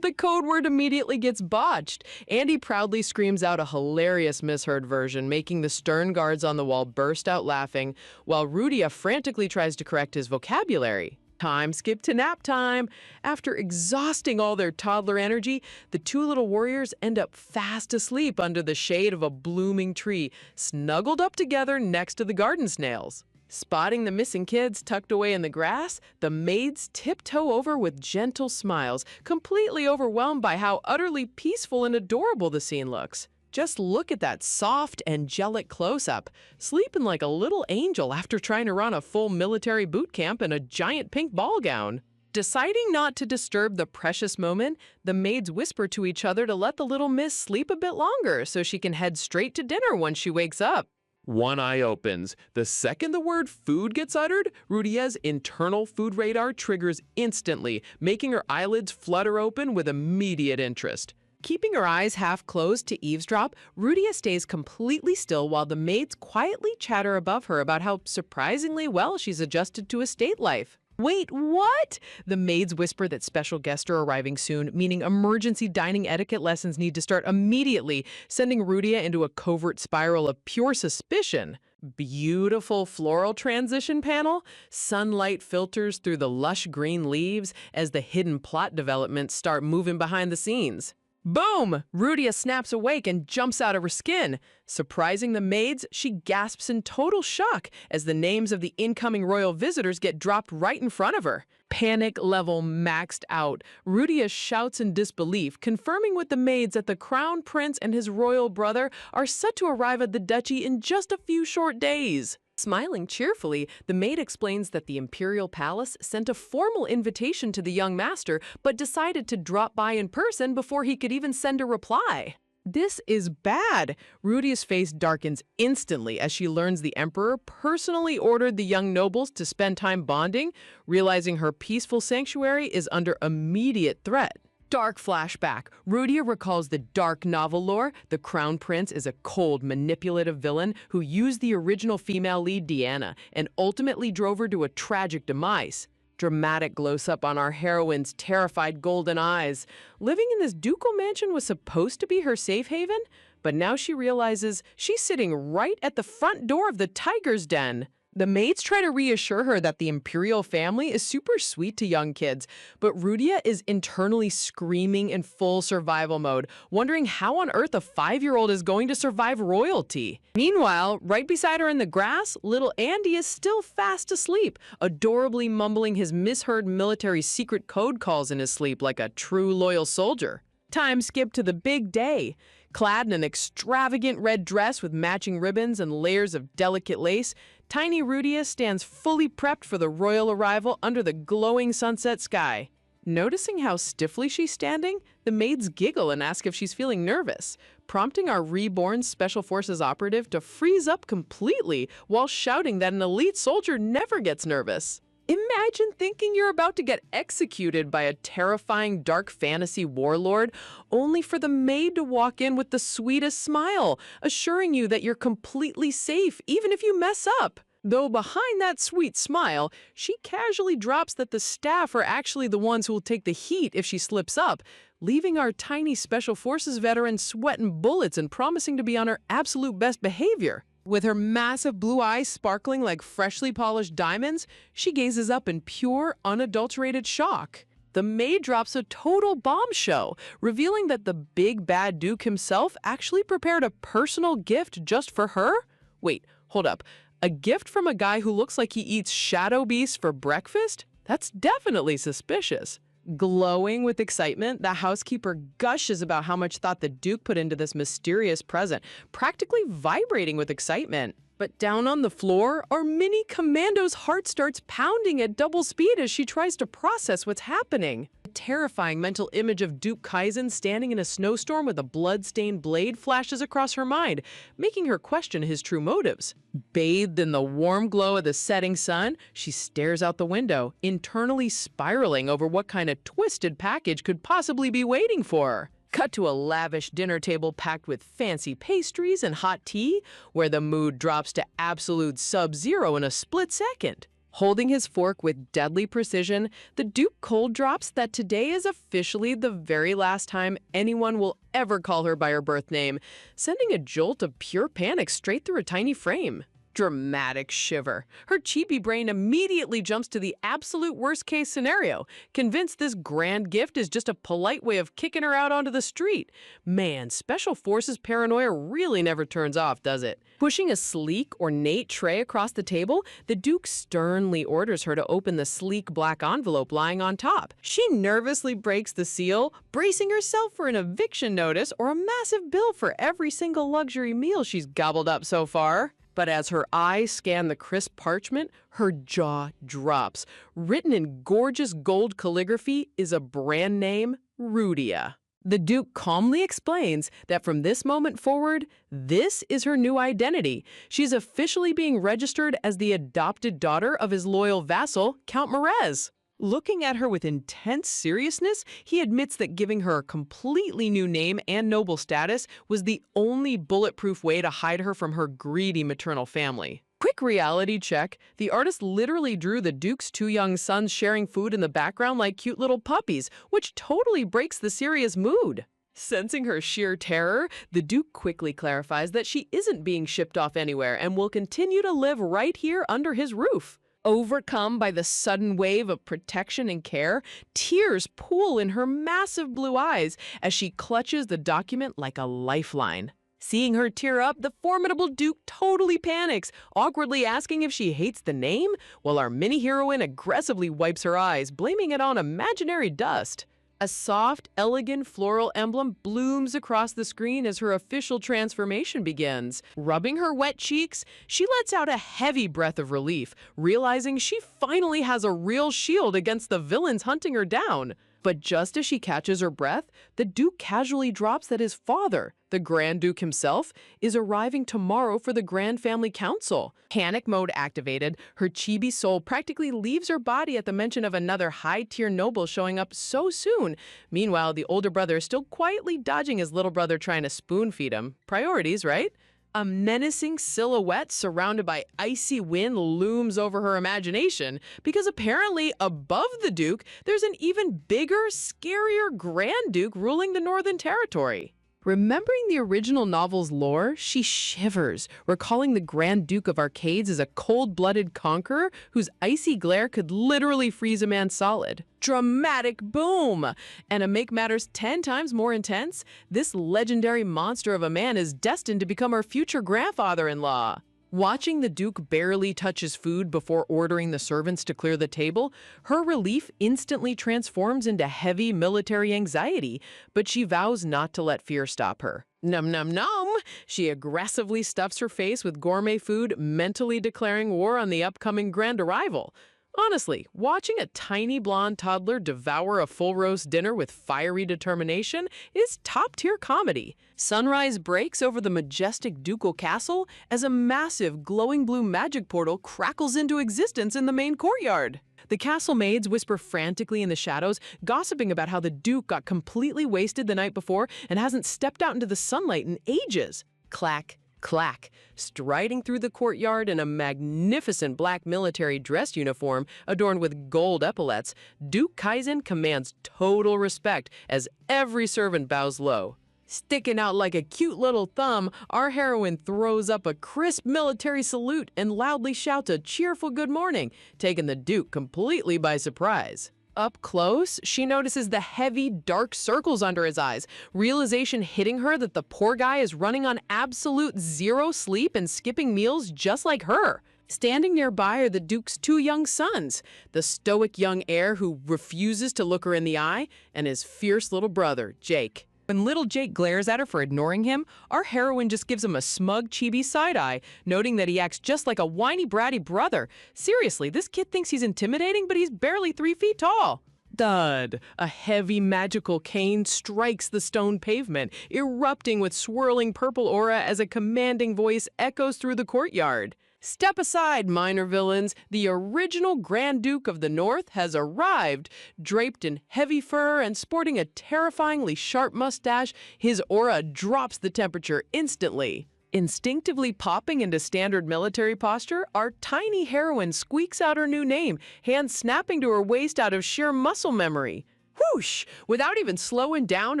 The code word immediately gets botched. Andy proudly screams out a hilarious misheard version, making the stern guards on the wall burst out laughing, while Rudia frantically tries to correct his vocabulary. Time skip to nap time. After exhausting all their toddler energy, the two little warriors end up fast asleep under the shade of a blooming tree, snuggled up together next to the garden snails. Spotting the missing kids tucked away in the grass, the maids tiptoe over with gentle smiles, completely overwhelmed by how utterly peaceful and adorable the scene looks. Just look at that soft, angelic close-up, sleeping like a little angel after trying to run a full military boot camp in a giant pink ball gown. Deciding not to disturb the precious moment, the maids whisper to each other to let the little miss sleep a bit longer so she can head straight to dinner when she wakes up. One eye opens. The second the word food gets uttered, Rudia's internal food radar triggers instantly, making her eyelids flutter open with immediate interest. Keeping her eyes half closed to eavesdrop, Rudia stays completely still while the maids quietly chatter above her about how surprisingly well she's adjusted to estate life. Wait, what? The maids whisper that special guests are arriving soon, meaning emergency dining etiquette lessons need to start immediately, sending Rudia into a covert spiral of pure suspicion. Beautiful floral transition panel. Sunlight filters through the lush green leaves as the hidden plot developments start moving behind the scenes. Boom! Rudia snaps awake and jumps out of her skin. Surprising the maids, she gasps in total shock as the names of the incoming royal visitors get dropped right in front of her. Panic level maxed out. Rudia shouts in disbelief, confirming with the maids that the crown prince and his royal brother are set to arrive at the duchy in just a few short days. Smiling cheerfully, the maid explains that the imperial palace sent a formal invitation to the young master, but decided to drop by in person before he could even send a reply. This is bad. Rudia's face darkens instantly as she learns the emperor personally ordered the young nobles to spend time bonding, realizing her peaceful sanctuary is under immediate threat. Dark flashback. Rudia recalls the dark novel lore. The crown prince is a cold, manipulative villain who used the original female lead, Deanna, and ultimately drove her to a tragic demise. Dramatic close-up on our heroine's terrified golden eyes. Living in this ducal mansion was supposed to be her safe haven, but now she realizes she's sitting right at the front door of the tiger's den. The maids try to reassure her that the imperial family is super sweet to young kids, but Rudia is internally screaming in full survival mode, wondering how on earth a 5-year-old is going to survive royalty. Meanwhile, right beside her in the grass, little Andy is still fast asleep, adorably mumbling his misheard military secret code calls in his sleep like a true loyal soldier. Time skip to the big day. Clad in an extravagant red dress with matching ribbons and layers of delicate lace, tiny Rudia stands fully prepped for the royal arrival under the glowing sunset sky. Noticing how stiffly she's standing, the maids giggle and ask if she's feeling nervous, prompting our reborn Special Forces operative to freeze up completely while shouting that an elite soldier never gets nervous. Imagine thinking you're about to get executed by a terrifying dark fantasy warlord, only for the maid to walk in with the sweetest smile, assuring you that you're completely safe even if you mess up. Though behind that sweet smile, she casually drops that the staff are actually the ones who will take the heat if she slips up, leaving our tiny Special Forces veteran sweating bullets and promising to be on her absolute best behavior. With her massive blue eyes sparkling like freshly polished diamonds, she gazes up in pure, unadulterated shock. The maid drops a total bombshell, revealing that the big bad Duke himself actually prepared a personal gift just for her? Wait, hold up. A gift from a guy who looks like he eats shadow beasts for breakfast? That's definitely suspicious. Glowing with excitement, the housekeeper gushes about how much thought the Duke put into this mysterious present, practically vibrating with excitement. But down on the floor, our mini commando's heart starts pounding at double speed as she tries to process what's happening. A terrifying mental image of Duke Kaizen standing in a snowstorm with a blood-stained blade flashes across her mind, making her question his true motives. Bathed in the warm glow of the setting sun, she stares out the window, internally spiraling over what kind of twisted package could possibly be waiting for her. Cut to a lavish dinner table packed with fancy pastries and hot tea, where the mood drops to absolute sub-zero in a split second. Holding his fork with deadly precision, the Duke cold drops that today is officially the very last time anyone will ever call her by her birth name, sending a jolt of pure panic straight through her tiny frame. Dramatic shiver. Her chibi brain immediately jumps to the absolute worst-case scenario, convinced this grand gift is just a polite way of kicking her out onto the street. Man, Special Forces paranoia really never turns off, does it? Pushing a sleek, ornate tray across the table, the Duke sternly orders her to open the sleek black envelope lying on top. She nervously breaks the seal, bracing herself for an eviction notice or a massive bill for every single luxury meal she's gobbled up so far. But as her eyes scan the crisp parchment, her jaw drops. Written in gorgeous gold calligraphy is a brand name, Rudia. The Duke calmly explains that from this moment forward, this is her new identity. She's officially being registered as the adopted daughter of his loyal vassal, Count Merez. Looking at her with intense seriousness, he admits that giving her a completely new name and noble status was the only bulletproof way to hide her from her greedy maternal family. Quick reality check, the artist literally drew the Duke's two young sons sharing food in the background like cute little puppies, which totally breaks the serious mood. Sensing her sheer terror, the Duke quickly clarifies that she isn't being shipped off anywhere and will continue to live right here under his roof. Overcome by the sudden wave of protection and care, tears pool in her massive blue eyes as she clutches the document like a lifeline. Seeing her tear up, the formidable Duke totally panics, awkwardly asking if she hates the name, while our mini-heroine aggressively wipes her eyes, blaming it on imaginary dust. A soft, elegant floral emblem blooms across the screen as her official transformation begins. Rubbing her wet cheeks, she lets out a heavy breath of relief, realizing she finally has a real shield against the villains hunting her down. But just as she catches her breath, the Duke casually drops that his father, the Grand Duke himself, is arriving tomorrow for the Grand Family Council. Panic mode activated, her chibi soul practically leaves her body at the mention of another high-tier noble showing up so soon. Meanwhile, the older brother is still quietly dodging his little brother trying to spoon-feed him. Priorities, right? A menacing silhouette surrounded by icy wind looms over her imagination because apparently above the Duke, there's an even bigger, scarier Grand Duke ruling the Northern Territory. Remembering the original novel's lore, she shivers, recalling the Grand Duke of Arcades as a cold-blooded conqueror whose icy glare could literally freeze a man solid. Dramatic boom! And to make matters 10 times more intense, this legendary monster of a man is destined to become her future grandfather-in-law. Watching the Duke barely touch his food before ordering the servants to clear the table, her relief instantly transforms into heavy military anxiety, but she vows not to let fear stop her. Num num num! She aggressively stuffs her face with gourmet food, mentally declaring war on the upcoming grand arrival. Honestly, watching a tiny blonde toddler devour a full roast dinner with fiery determination is top-tier comedy. Sunrise breaks over the majestic ducal castle as a massive glowing blue magic portal crackles into existence in the main courtyard. The castle maids whisper frantically in the shadows, gossiping about how the Duke got completely wasted the night before and hasn't stepped out into the sunlight in ages. Clack. Clack, striding through the courtyard in a magnificent black military dress uniform adorned with gold epaulets, Duke Kaizen commands total respect as every servant bows low. Sticking out like a cute little thumb, our heroine throws up a crisp military salute and loudly shouts a cheerful good morning, taking the Duke completely by surprise. Up close, she notices the heavy, dark circles under his eyes, realization hitting her that the poor guy is running on absolute zero sleep and skipping meals just like her. Standing nearby are the Duke's two young sons, the stoic young heir who refuses to look her in the eye, and his fierce little brother, Jake. When little Jake glares at her for ignoring him, our heroine just gives him a smug, chibi side-eye, noting that he acts just like a whiny, bratty brother. Seriously, this kid thinks he's intimidating, but he's barely 3 feet tall. Thud! A heavy magical cane strikes the stone pavement, erupting with swirling purple aura as a commanding voice echoes through the courtyard. Step aside, minor villains. The original Grand Duke of the North has arrived. Draped in heavy fur and sporting a terrifyingly sharp mustache, his aura drops the temperature instantly. Instinctively popping into standard military posture, our tiny heroine squeaks out her new name, hands snapping to her waist out of sheer muscle memory. Whoosh! Without even slowing down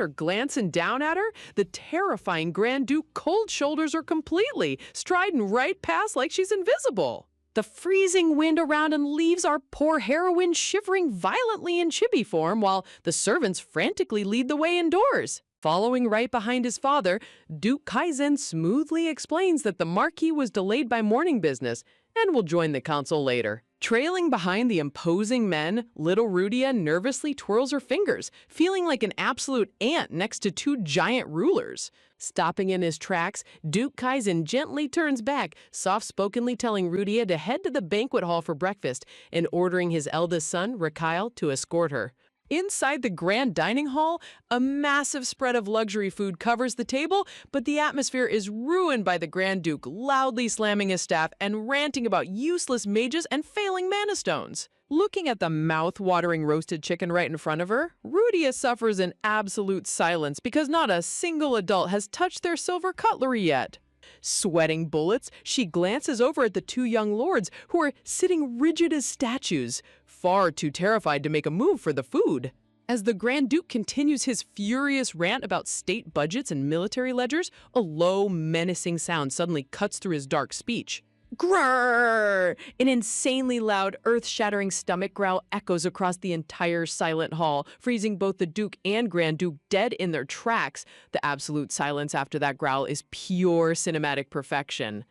or glancing down at her, the terrifying Grand Duke cold shoulders her completely, striding right past like she's invisible. The freezing wind around and leaves our poor heroine shivering violently in chibi form while the servants frantically lead the way indoors. Following right behind his father, Duke Kaizen smoothly explains that the Marquis was delayed by morning business and will join the council later. Trailing behind the imposing men, little Rudia nervously twirls her fingers, feeling like an absolute ant next to two giant rulers. Stopping in his tracks, Duke Kaizen gently turns back, soft-spokenly telling Rudia to head to the banquet hall for breakfast and ordering his eldest son, Rakyle, to escort her. Inside the grand dining hall, a massive spread of luxury food covers the table, but the atmosphere is ruined by the Grand Duke loudly slamming his staff and ranting about useless mages and failing mana stones. Looking at the mouth-watering roasted chicken right in front of her, Rudia suffers in absolute silence because not a single adult has touched their silver cutlery yet. Sweating bullets, she glances over at the two young lords who are sitting rigid as statues, far too terrified to make a move for the food. As the Grand Duke continues his furious rant about state budgets and military ledgers, a low, menacing sound suddenly cuts through his dark speech. Grrr! An insanely loud, earth-shattering stomach growl echoes across the entire silent hall, freezing both the Duke and Grand Duke dead in their tracks. The absolute silence after that growl is pure cinematic perfection.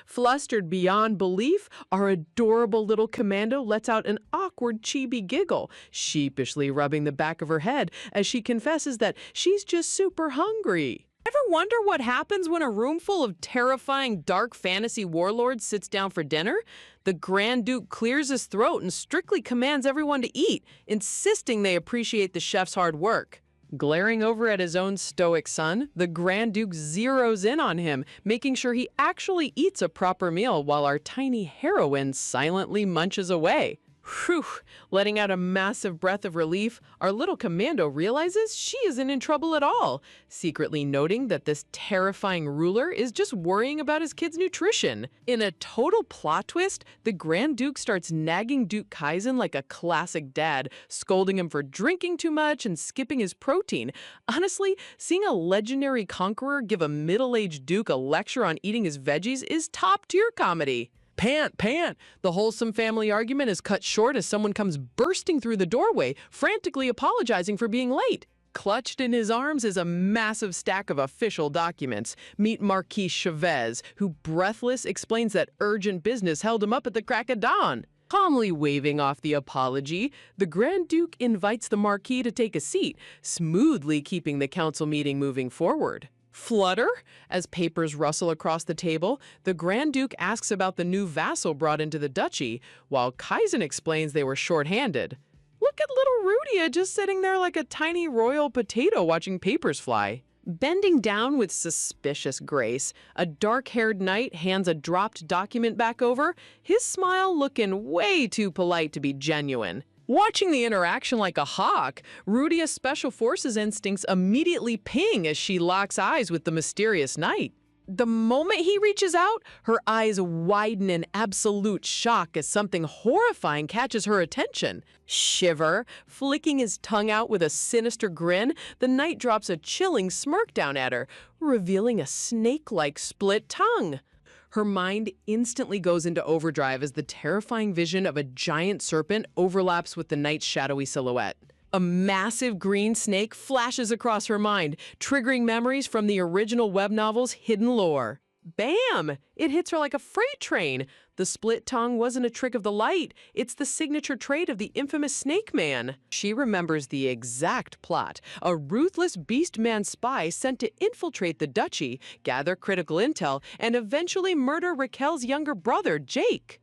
Flustered beyond belief, our adorable little commando lets out an awkward chibi giggle, sheepishly rubbing the back of her head as she confesses that she's just super hungry. Ever wonder what happens when a room full of terrifying dark fantasy warlords sits down for dinner? The Grand Duke clears his throat and strictly commands everyone to eat, insisting they appreciate the chef's hard work. Glaring over at his own stoic son, the Grand Duke zeroes in on him, making sure he actually eats a proper meal while our tiny heroine silently munches away. Whew! Letting out a massive breath of relief, our little commando realizes she isn't in trouble at all, secretly noting that this terrifying ruler is just worrying about his kid's nutrition. In a total plot twist, the Grand Duke starts nagging Duke Kaizen like a classic dad, scolding him for drinking too much and skipping his protein. Honestly, seeing a legendary conqueror give a middle-aged duke a lecture on eating his veggies is top-tier comedy. Pant, pant! The wholesome family argument is cut short as someone comes bursting through the doorway, frantically apologizing for being late. Clutched in his arms is a massive stack of official documents. Meet Marquis Chavez, who breathless explains that urgent business held him up at the crack of dawn. Calmly waving off the apology, the Grand Duke invites the Marquis to take a seat, smoothly keeping the council meeting moving forward. Flutter? As papers rustle across the table, the Grand Duke asks about the new vassal brought into the duchy, while Kaizen explains they were short-handed. Look at little Rudia just sitting there like a tiny royal potato watching papers fly. Bending down with suspicious grace, a dark-haired knight hands a dropped document back over, his smile looking way too polite to be genuine. Watching the interaction like a hawk, Rudia's Special Forces instincts immediately ping as she locks eyes with the mysterious knight. The moment he reaches out, her eyes widen in absolute shock as something horrifying catches her attention. Shiver, flicking his tongue out with a sinister grin, the knight drops a chilling smirk down at her, revealing a snake-like split tongue. Her mind instantly goes into overdrive as the terrifying vision of a giant serpent overlaps with the knight's shadowy silhouette. A massive green snake flashes across her mind, triggering memories from the original web novel's hidden lore. Bam! It hits her like a freight train. The split tongue wasn't a trick of the light. It's the signature trait of the infamous Snake Man. She remembers the exact plot. A ruthless beast man spy sent to infiltrate the duchy, gather critical intel, and eventually murder Raquel's younger brother, Jake.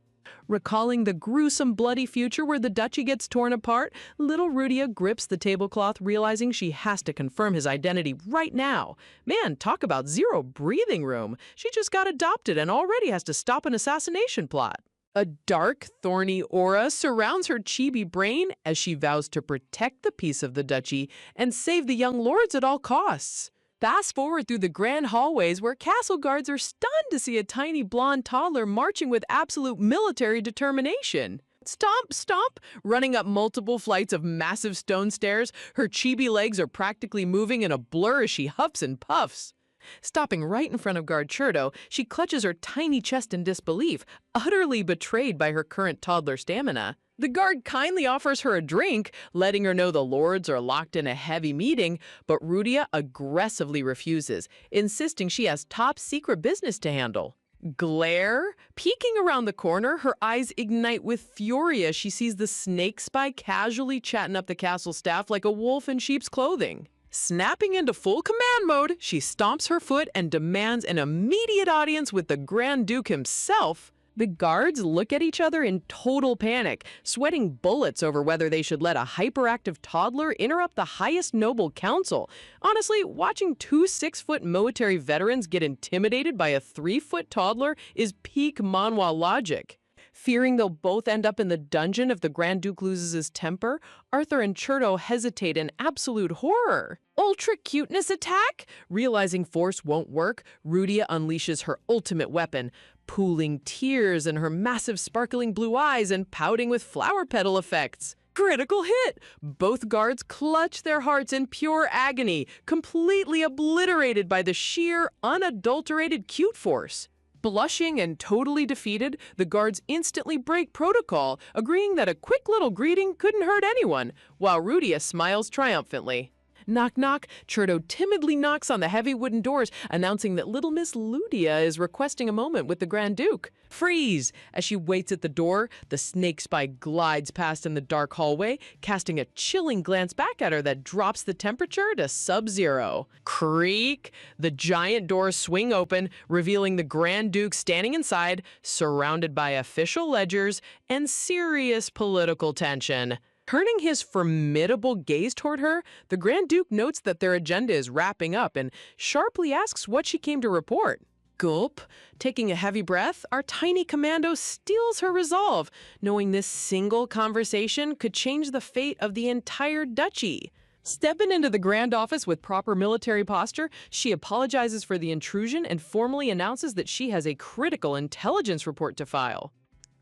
Recalling the gruesome, bloody future where the duchy gets torn apart, little Rudia grips the tablecloth, realizing she has to confirm his identity right now. Man, talk about zero breathing room. She just got adopted and already has to stop an assassination plot. A dark, thorny aura surrounds her chibi brain as she vows to protect the peace of the duchy and save the young lords at all costs. Fast forward through the grand hallways where castle guards are stunned to see a tiny blonde toddler marching with absolute military determination. Stomp, stomp, running up multiple flights of massive stone stairs, her chibi legs are practically moving in a blur as she huffs and puffs. Stopping right in front of guard Churto, she clutches her tiny chest in disbelief, utterly betrayed by her current toddler stamina. The guard kindly offers her a drink, letting her know the lords are locked in a heavy meeting, but Rudia aggressively refuses, insisting she has top secret business to handle. Glare? Peeking around the corner, her eyes ignite with fury as she sees the snake spy casually chatting up the castle staff like a wolf in sheep's clothing. Snapping into full command mode, she stomps her foot and demands an immediate audience with the Grand Duke himself. The guards look at each other in total panic, sweating bullets over whether they should let a hyperactive toddler interrupt the highest noble council. Honestly, watching two 6-foot military veterans get intimidated by a 3-foot toddler is peak Manhwa logic. Fearing they'll both end up in the dungeon if the Grand Duke loses his temper, Arthur and Churto hesitate in absolute horror. Ultra cuteness attack? Realizing force won't work, Rudia unleashes her ultimate weapon, pooling tears in her massive sparkling blue eyes and pouting with flower petal effects. Critical hit! Both guards clutch their hearts in pure agony, completely obliterated by the sheer, unadulterated cute force. Blushing and totally defeated, the guards instantly break protocol, agreeing that a quick little greeting couldn't hurt anyone, while Rudia smiles triumphantly. Knock, knock, Churto timidly knocks on the heavy wooden doors, announcing that little Miss Ludia is requesting a moment with the Grand Duke. Freeze! As she waits at the door, the snake spy glides past in the dark hallway, casting a chilling glance back at her that drops the temperature to sub-zero. Creak! The giant doors swing open, revealing the Grand Duke standing inside, surrounded by official ledgers and serious political tension. Turning his formidable gaze toward her, the Grand Duke notes that their agenda is wrapping up and sharply asks what she came to report. Gulp. Taking a heavy breath, our tiny commando steels her resolve, knowing this single conversation could change the fate of the entire duchy. Stepping into the grand office with proper military posture, she apologizes for the intrusion and formally announces that she has a critical intelligence report to file.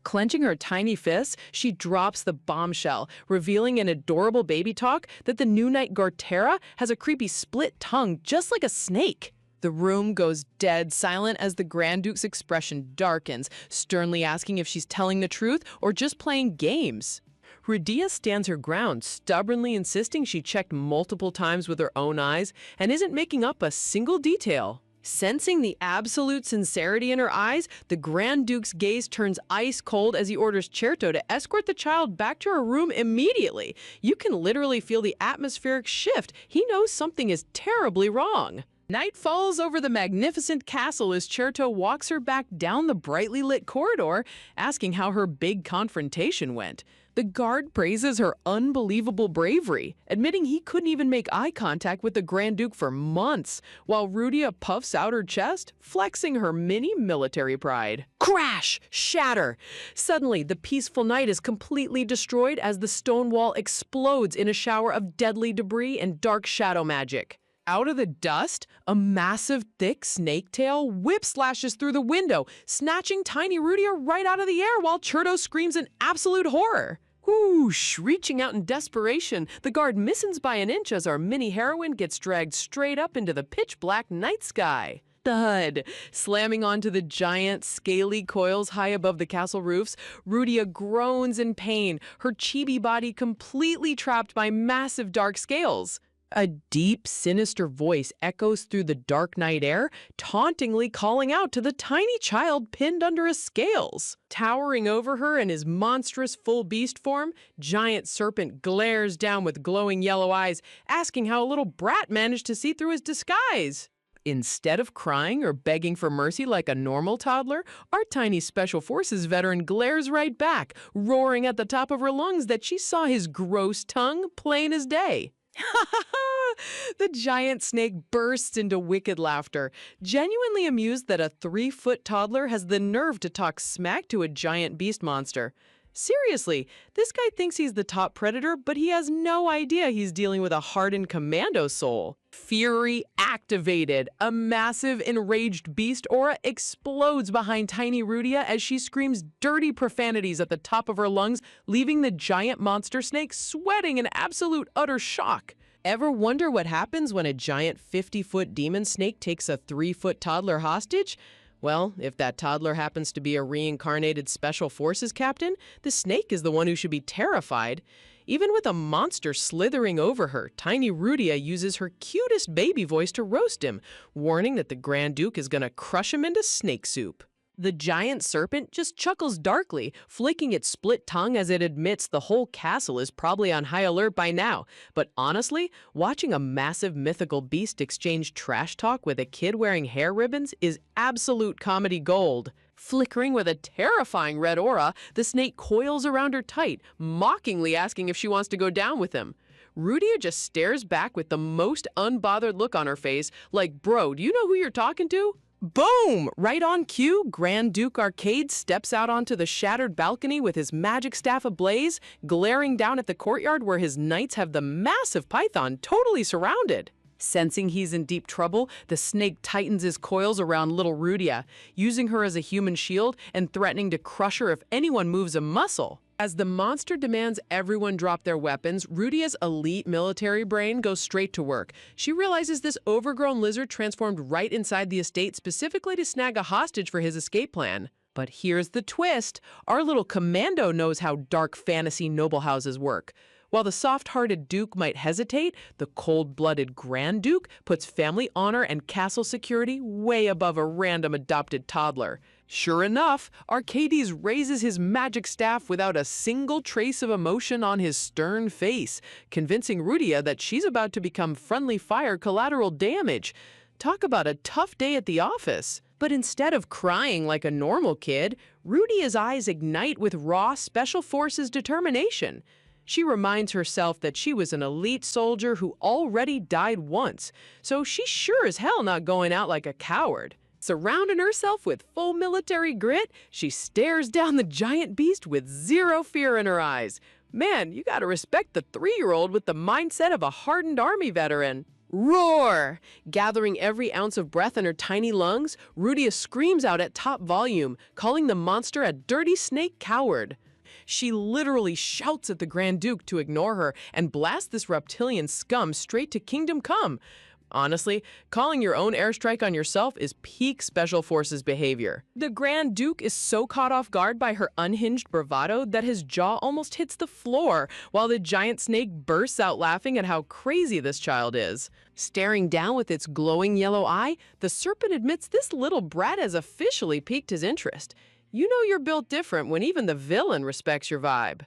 Clenching her tiny fists, she drops the bombshell, revealing in adorable baby talk that the new knight Gartera has a creepy split tongue just like a snake. The room goes dead silent as the Grand Duke's expression darkens, sternly asking if she's telling the truth or just playing games. Rudia stands her ground, stubbornly insisting she checked multiple times with her own eyes and isn't making up a single detail. Sensing the absolute sincerity in her eyes, the Grand Duke's gaze turns ice cold as he orders Churto to escort the child back to her room immediately. You can literally feel the atmospheric shift. He knows something is terribly wrong. Night falls over the magnificent castle as Churto walks her back down the brightly lit corridor, asking how her big confrontation went. The guard praises her unbelievable bravery, admitting he couldn't even make eye contact with the Grand Duke for months, while Rudia puffs out her chest, flexing her mini military pride. Crash! Shatter! Suddenly, the peaceful night is completely destroyed as the stone wall explodes in a shower of deadly debris and dark shadow magic. Out of the dust, a massive, thick snake tail whip-slashes through the window, snatching tiny Rudia right out of the air while Churto screams in absolute horror. Whoosh! Reaching out in desperation, the guard misses by an inch as our mini-heroine gets dragged straight up into the pitch-black night sky. Thud! Slamming onto the giant, scaly coils high above the castle roofs, Rudia groans in pain, her chibi body completely trapped by massive dark scales. A deep, sinister voice echoes through the dark night air, tauntingly calling out to the tiny child pinned under his scales. Towering over her in his monstrous full beast form, Giant Serpent glares down with glowing yellow eyes, asking how a little brat managed to see through his disguise. Instead of crying or begging for mercy like a normal toddler, our tiny Special Forces veteran glares right back, roaring at the top of her lungs that she saw his gross tongue plain as day. The giant snake bursts into wicked laughter, genuinely amused that a 3-foot toddler has the nerve to talk smack to a giant beast monster. Seriously, this guy thinks he's the top predator, but he has no idea he's dealing with a hardened commando soul. Fury activated. A massive, enraged beast aura explodes behind tiny Rudia as she screams dirty profanities at the top of her lungs, leaving the giant monster snake sweating in absolute utter shock. Ever wonder what happens when a giant 50-foot demon snake takes a 3-foot toddler hostage? Well, if that toddler happens to be a reincarnated Special Forces captain, the snake is the one who should be terrified. Even with a monster slithering over her, tiny Rudia uses her cutest baby voice to roast him, warning that the Grand Duke is gonna crush him into snake soup. The giant serpent just chuckles darkly, flicking its split tongue as it admits the whole castle is probably on high alert by now. But honestly, watching a massive mythical beast exchange trash talk with a kid wearing hair ribbons is absolute comedy gold. Flickering with a terrifying red aura, the snake coils around her tight, mockingly asking if she wants to go down with him. Rudia just stares back with the most unbothered look on her face, like, bro, do you know who you're talking to? Boom! Right on cue, Grand Duke Arcade steps out onto the shattered balcony with his magic staff ablaze, glaring down at the courtyard where his knights have the massive python totally surrounded. Sensing he's in deep trouble, the snake tightens his coils around little Rudia, using her as a human shield and threatening to crush her if anyone moves a muscle. As the monster demands everyone drop their weapons, Rudia's elite military brain goes straight to work. She realizes this overgrown lizard transformed right inside the estate specifically to snag a hostage for his escape plan. But here's the twist. Our little commando knows how dark fantasy noble houses work. While the soft-hearted Duke might hesitate, the cold-blooded Grand Duke puts family honor and castle security way above a random adopted toddler. Sure enough, Arcades raises his magic staff without a single trace of emotion on his stern face, convincing Rudia that she's about to become friendly fire collateral damage. Talk about a tough day at the office. But instead of crying like a normal kid, Rudia's eyes ignite with raw Special Forces determination. She reminds herself that she was an elite soldier who already died once, so she's sure as hell not going out like a coward. Surrounding herself with full military grit, she stares down the giant beast with zero fear in her eyes. Man, you gotta respect the 3-year-old with the mindset of a hardened army veteran. Roar! Gathering every ounce of breath in her tiny lungs, Rudia screams out at top volume, calling the monster a dirty snake coward. She literally shouts at the Grand Duke to ignore her and blasts this reptilian scum straight to Kingdom Come. Honestly, calling your own airstrike on yourself is peak Special Forces behavior. The Grand Duke is so caught off guard by her unhinged bravado that his jaw almost hits the floor, while the giant snake bursts out laughing at how crazy this child is. Staring down with its glowing yellow eye, the serpent admits this little brat has officially piqued his interest. You know you're built different when even the villain respects your vibe.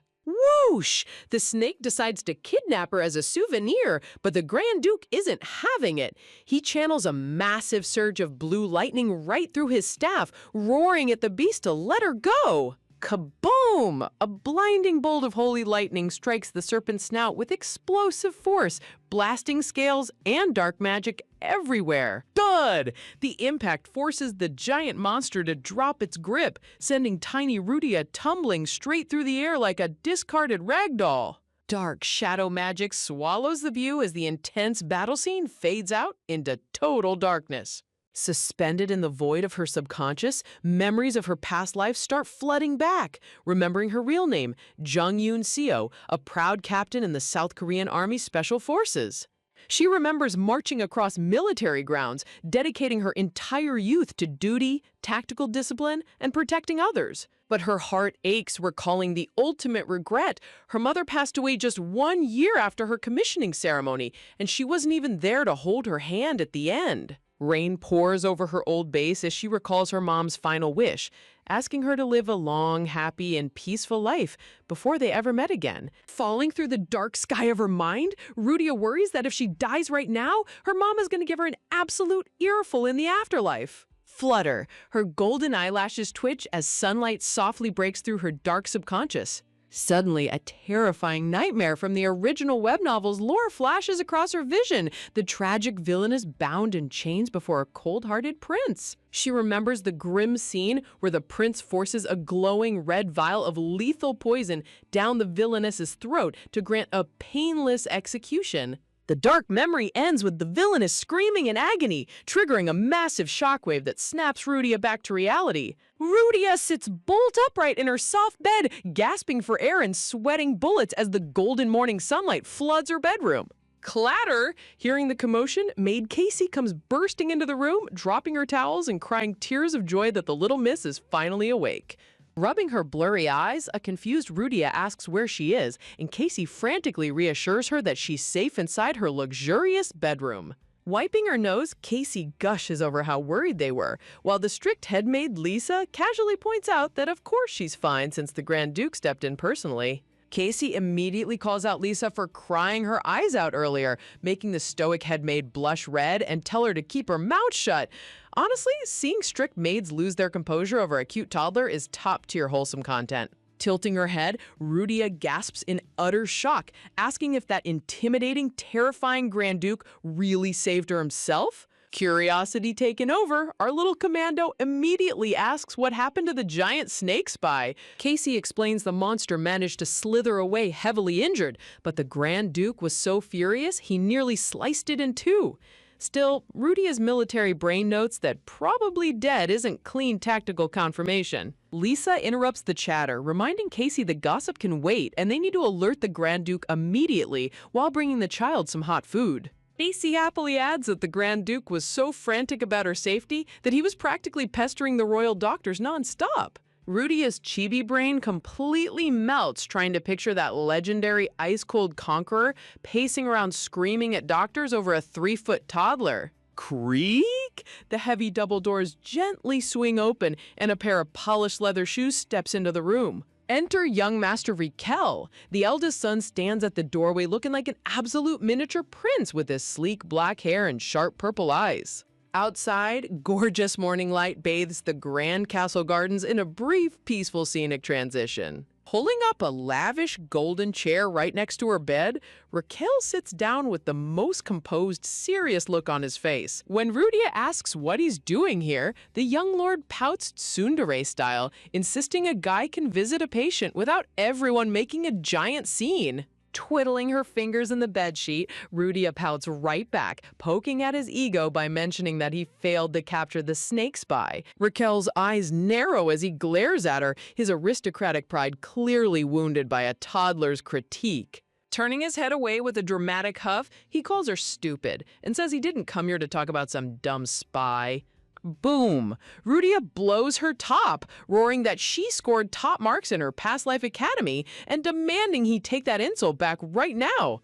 Whoosh! The snake decides to kidnap her as a souvenir, but the Grand Duke isn't having it. He channels a massive surge of blue lightning right through his staff, roaring at the beast to let her go. Kaboom! A blinding bolt of holy lightning strikes the serpent's snout with explosive force, blasting scales and dark magic everywhere. Thud! The impact forces the giant monster to drop its grip, sending tiny Rudia tumbling straight through the air like a discarded ragdoll. Dark shadow magic swallows the view as the intense battle scene fades out into total darkness. Suspended in the void of her subconscious, memories of her past life start flooding back, remembering her real name, Jung Yoon Seo, a proud captain in the South Korean Army Special Forces. She remembers marching across military grounds, dedicating her entire youth to duty, tactical discipline, and protecting others. But her heart aches recalling the ultimate regret. Her mother passed away just 1 year after her commissioning ceremony, and she wasn't even there to hold her hand at the end. Rain pours over her old base as she recalls her mom's final wish, asking her to live a long, happy, and peaceful life before they ever met again. Falling through the dark sky of her mind, Rudia worries that if she dies right now, her mom is going to give her an absolute earful in the afterlife. Flutter, her golden eyelashes twitch as sunlight softly breaks through her dark subconscious. Suddenly, a terrifying nightmare from the original web novel's lore flashes across her vision. The tragic villain is bound in chains before a cold-hearted prince. She remembers the grim scene where the prince forces a glowing red vial of lethal poison down the villainess's throat to grant a painless execution. The dark memory ends with the villainess screaming in agony, triggering a massive shockwave that snaps Rudia back to reality. Rudia sits bolt upright in her soft bed, gasping for air and sweating bullets as the golden morning sunlight floods her bedroom. Clatter! Hearing the commotion, maid Casey comes bursting into the room, dropping her towels and crying tears of joy that the little miss is finally awake. Rubbing her blurry eyes, a confused Rudia asks where she is, and Casey frantically reassures her that she's safe inside her luxurious bedroom. Wiping her nose, Casey gushes over how worried they were, while the strict headmaid Lisa casually points out that of course she's fine since the Grand Duke stepped in personally. Casey immediately calls out Lisa for crying her eyes out earlier, making the stoic headmaid blush red and tell her to keep her mouth shut. Honestly, seeing strict maids lose their composure over a cute toddler is top-tier wholesome content. Tilting her head, Rudia gasps in utter shock, asking if that intimidating, terrifying Grand Duke really saved her himself. Curiosity taken over, our little commando immediately asks what happened to the giant snake spy. Casey explains the monster managed to slither away heavily injured, but the Grand Duke was so furious he nearly sliced it in two. Still, Rudia's military brain notes that probably dead isn't clean tactical confirmation. Lisa interrupts the chatter, reminding Casey the gossip can wait and they need to alert the Grand Duke immediately while bringing the child some hot food. Casey happily adds that the Grand Duke was so frantic about her safety that he was practically pestering the royal doctors nonstop. Rudia's chibi brain completely melts trying to picture that legendary ice-cold conqueror pacing around screaming at doctors over a 3-foot toddler. Creak! The heavy double doors gently swing open and a pair of polished leather shoes steps into the room. Enter young Master Raquel. The eldest son stands at the doorway looking like an absolute miniature prince with his sleek black hair and sharp purple eyes. Outside, gorgeous morning light bathes the grand castle gardens in a brief, peaceful scenic transition. Pulling up a lavish golden chair right next to her bed, Raquel sits down with the most composed, serious look on his face. When Rudia asks what he's doing here, the young lord pouts tsundere style, insisting a guy can visit a patient without everyone making a giant scene. Twiddling her fingers in the bedsheet, Rudia pouts right back, poking at his ego by mentioning that he failed to capture the snake spy. Raquel's eyes narrow as he glares at her, his aristocratic pride clearly wounded by a toddler's critique. Turning his head away with a dramatic huff, he calls her stupid and says he didn't come here to talk about some dumb spy. Boom! Rudia blows her top, roaring that she scored top marks in her past life academy and demanding he take that insult back right now.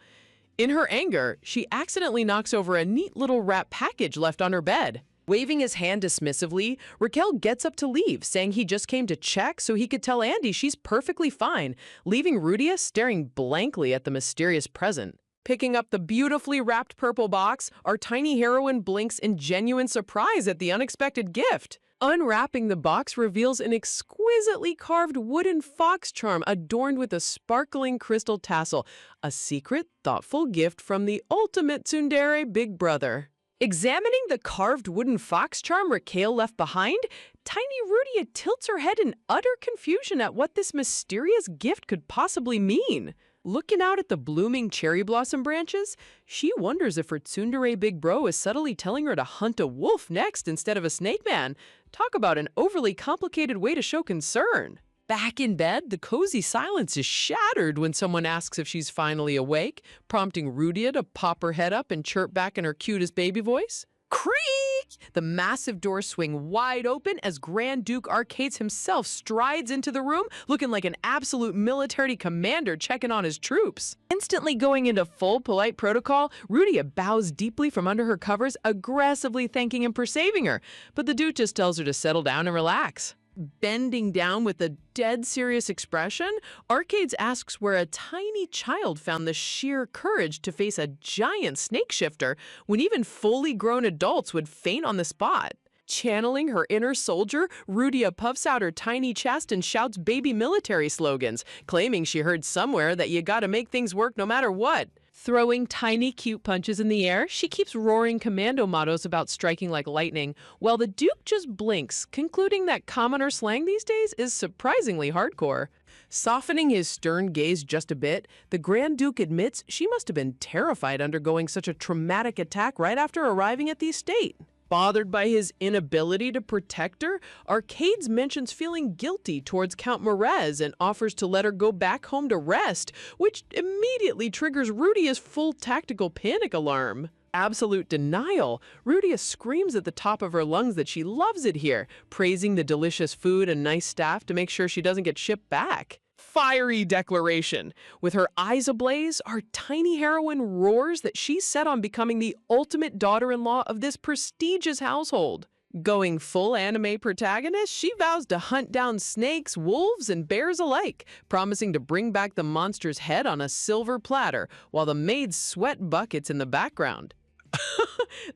In her anger, she accidentally knocks over a neat little wrap package left on her bed. Waving his hand dismissively, Raquel gets up to leave, saying he just came to check so he could tell Andy she's perfectly fine, leaving Rudia staring blankly at the mysterious present. Picking up the beautifully wrapped purple box, our tiny heroine blinks in genuine surprise at the unexpected gift. Unwrapping the box reveals an exquisitely carved wooden fox charm adorned with a sparkling crystal tassel, a secret, thoughtful gift from the ultimate tsundere big brother. Examining the carved wooden fox charm Raquel left behind, tiny Rudia tilts her head in utter confusion at what this mysterious gift could possibly mean. Looking out at the blooming cherry blossom branches, she wonders if her tsundere big bro is subtly telling her to hunt a wolf next instead of a snake man. Talk about an overly complicated way to show concern. Back in bed, the cozy silence is shattered when someone asks if she's finally awake, prompting Rudia to pop her head up and chirp back in her cutest baby voice. Creak! The massive doors swing wide open as Grand Duke Arcades himself strides into the room, looking like an absolute military commander checking on his troops. Instantly going into full polite protocol, Rudia bows deeply from under her covers, aggressively thanking him for saving her, but the Duke just tells her to settle down and relax. Bending down with a dead serious expression, Arcades asks where a tiny child found the sheer courage to face a giant snake shifter when even fully grown adults would faint on the spot. Channeling her inner soldier, Rudia puffs out her tiny chest and shouts baby military slogans, claiming she heard somewhere that you gotta make things work no matter what. Throwing tiny cute punches in the air, she keeps roaring commando mottos about striking like lightning, while the Duke just blinks, concluding that commoner slang these days is surprisingly hardcore. Softening his stern gaze just a bit, the Grand Duke admits she must have been terrified undergoing such a traumatic attack right after arriving at the estate. Bothered by his inability to protect her, Arcades mentions feeling guilty towards Count Merez and offers to let her go back home to rest, which immediately triggers Rudia's full tactical panic alarm. Absolute denial. Rudia screams at the top of her lungs that she loves it here, praising the delicious food and nice staff to make sure she doesn't get shipped back. Fiery declaration. With her eyes ablaze, our tiny heroine roars that she's set on becoming the ultimate daughter-in-law of this prestigious household. Going full anime protagonist, she vows to hunt down snakes, wolves, and bears alike, promising to bring back the monster's head on a silver platter, while the maids sweat buckets in the background.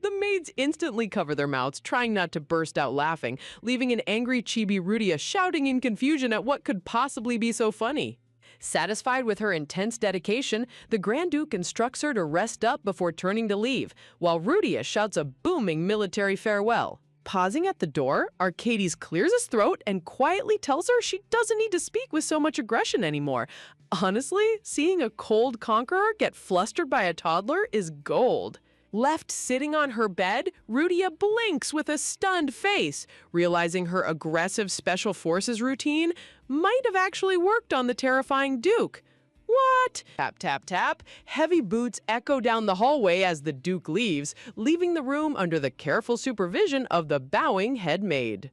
The maids instantly cover their mouths, trying not to burst out laughing, leaving an angry chibi Rudia shouting in confusion at what could possibly be so funny. Satisfied with her intense dedication, the Grand Duke instructs her to rest up before turning to leave, while Rudia shouts a booming military farewell. Pausing at the door, Arcades clears his throat and quietly tells her she doesn't need to speak with so much aggression anymore. Honestly, seeing a cold conqueror get flustered by a toddler is gold. Left sitting on her bed, Rudia blinks with a stunned face, realizing her aggressive special forces routine might have actually worked on the terrifying Duke. What? Tap, tap, tap. Heavy boots echo down the hallway as the Duke leaves, leaving the room under the careful supervision of the bowing head maid.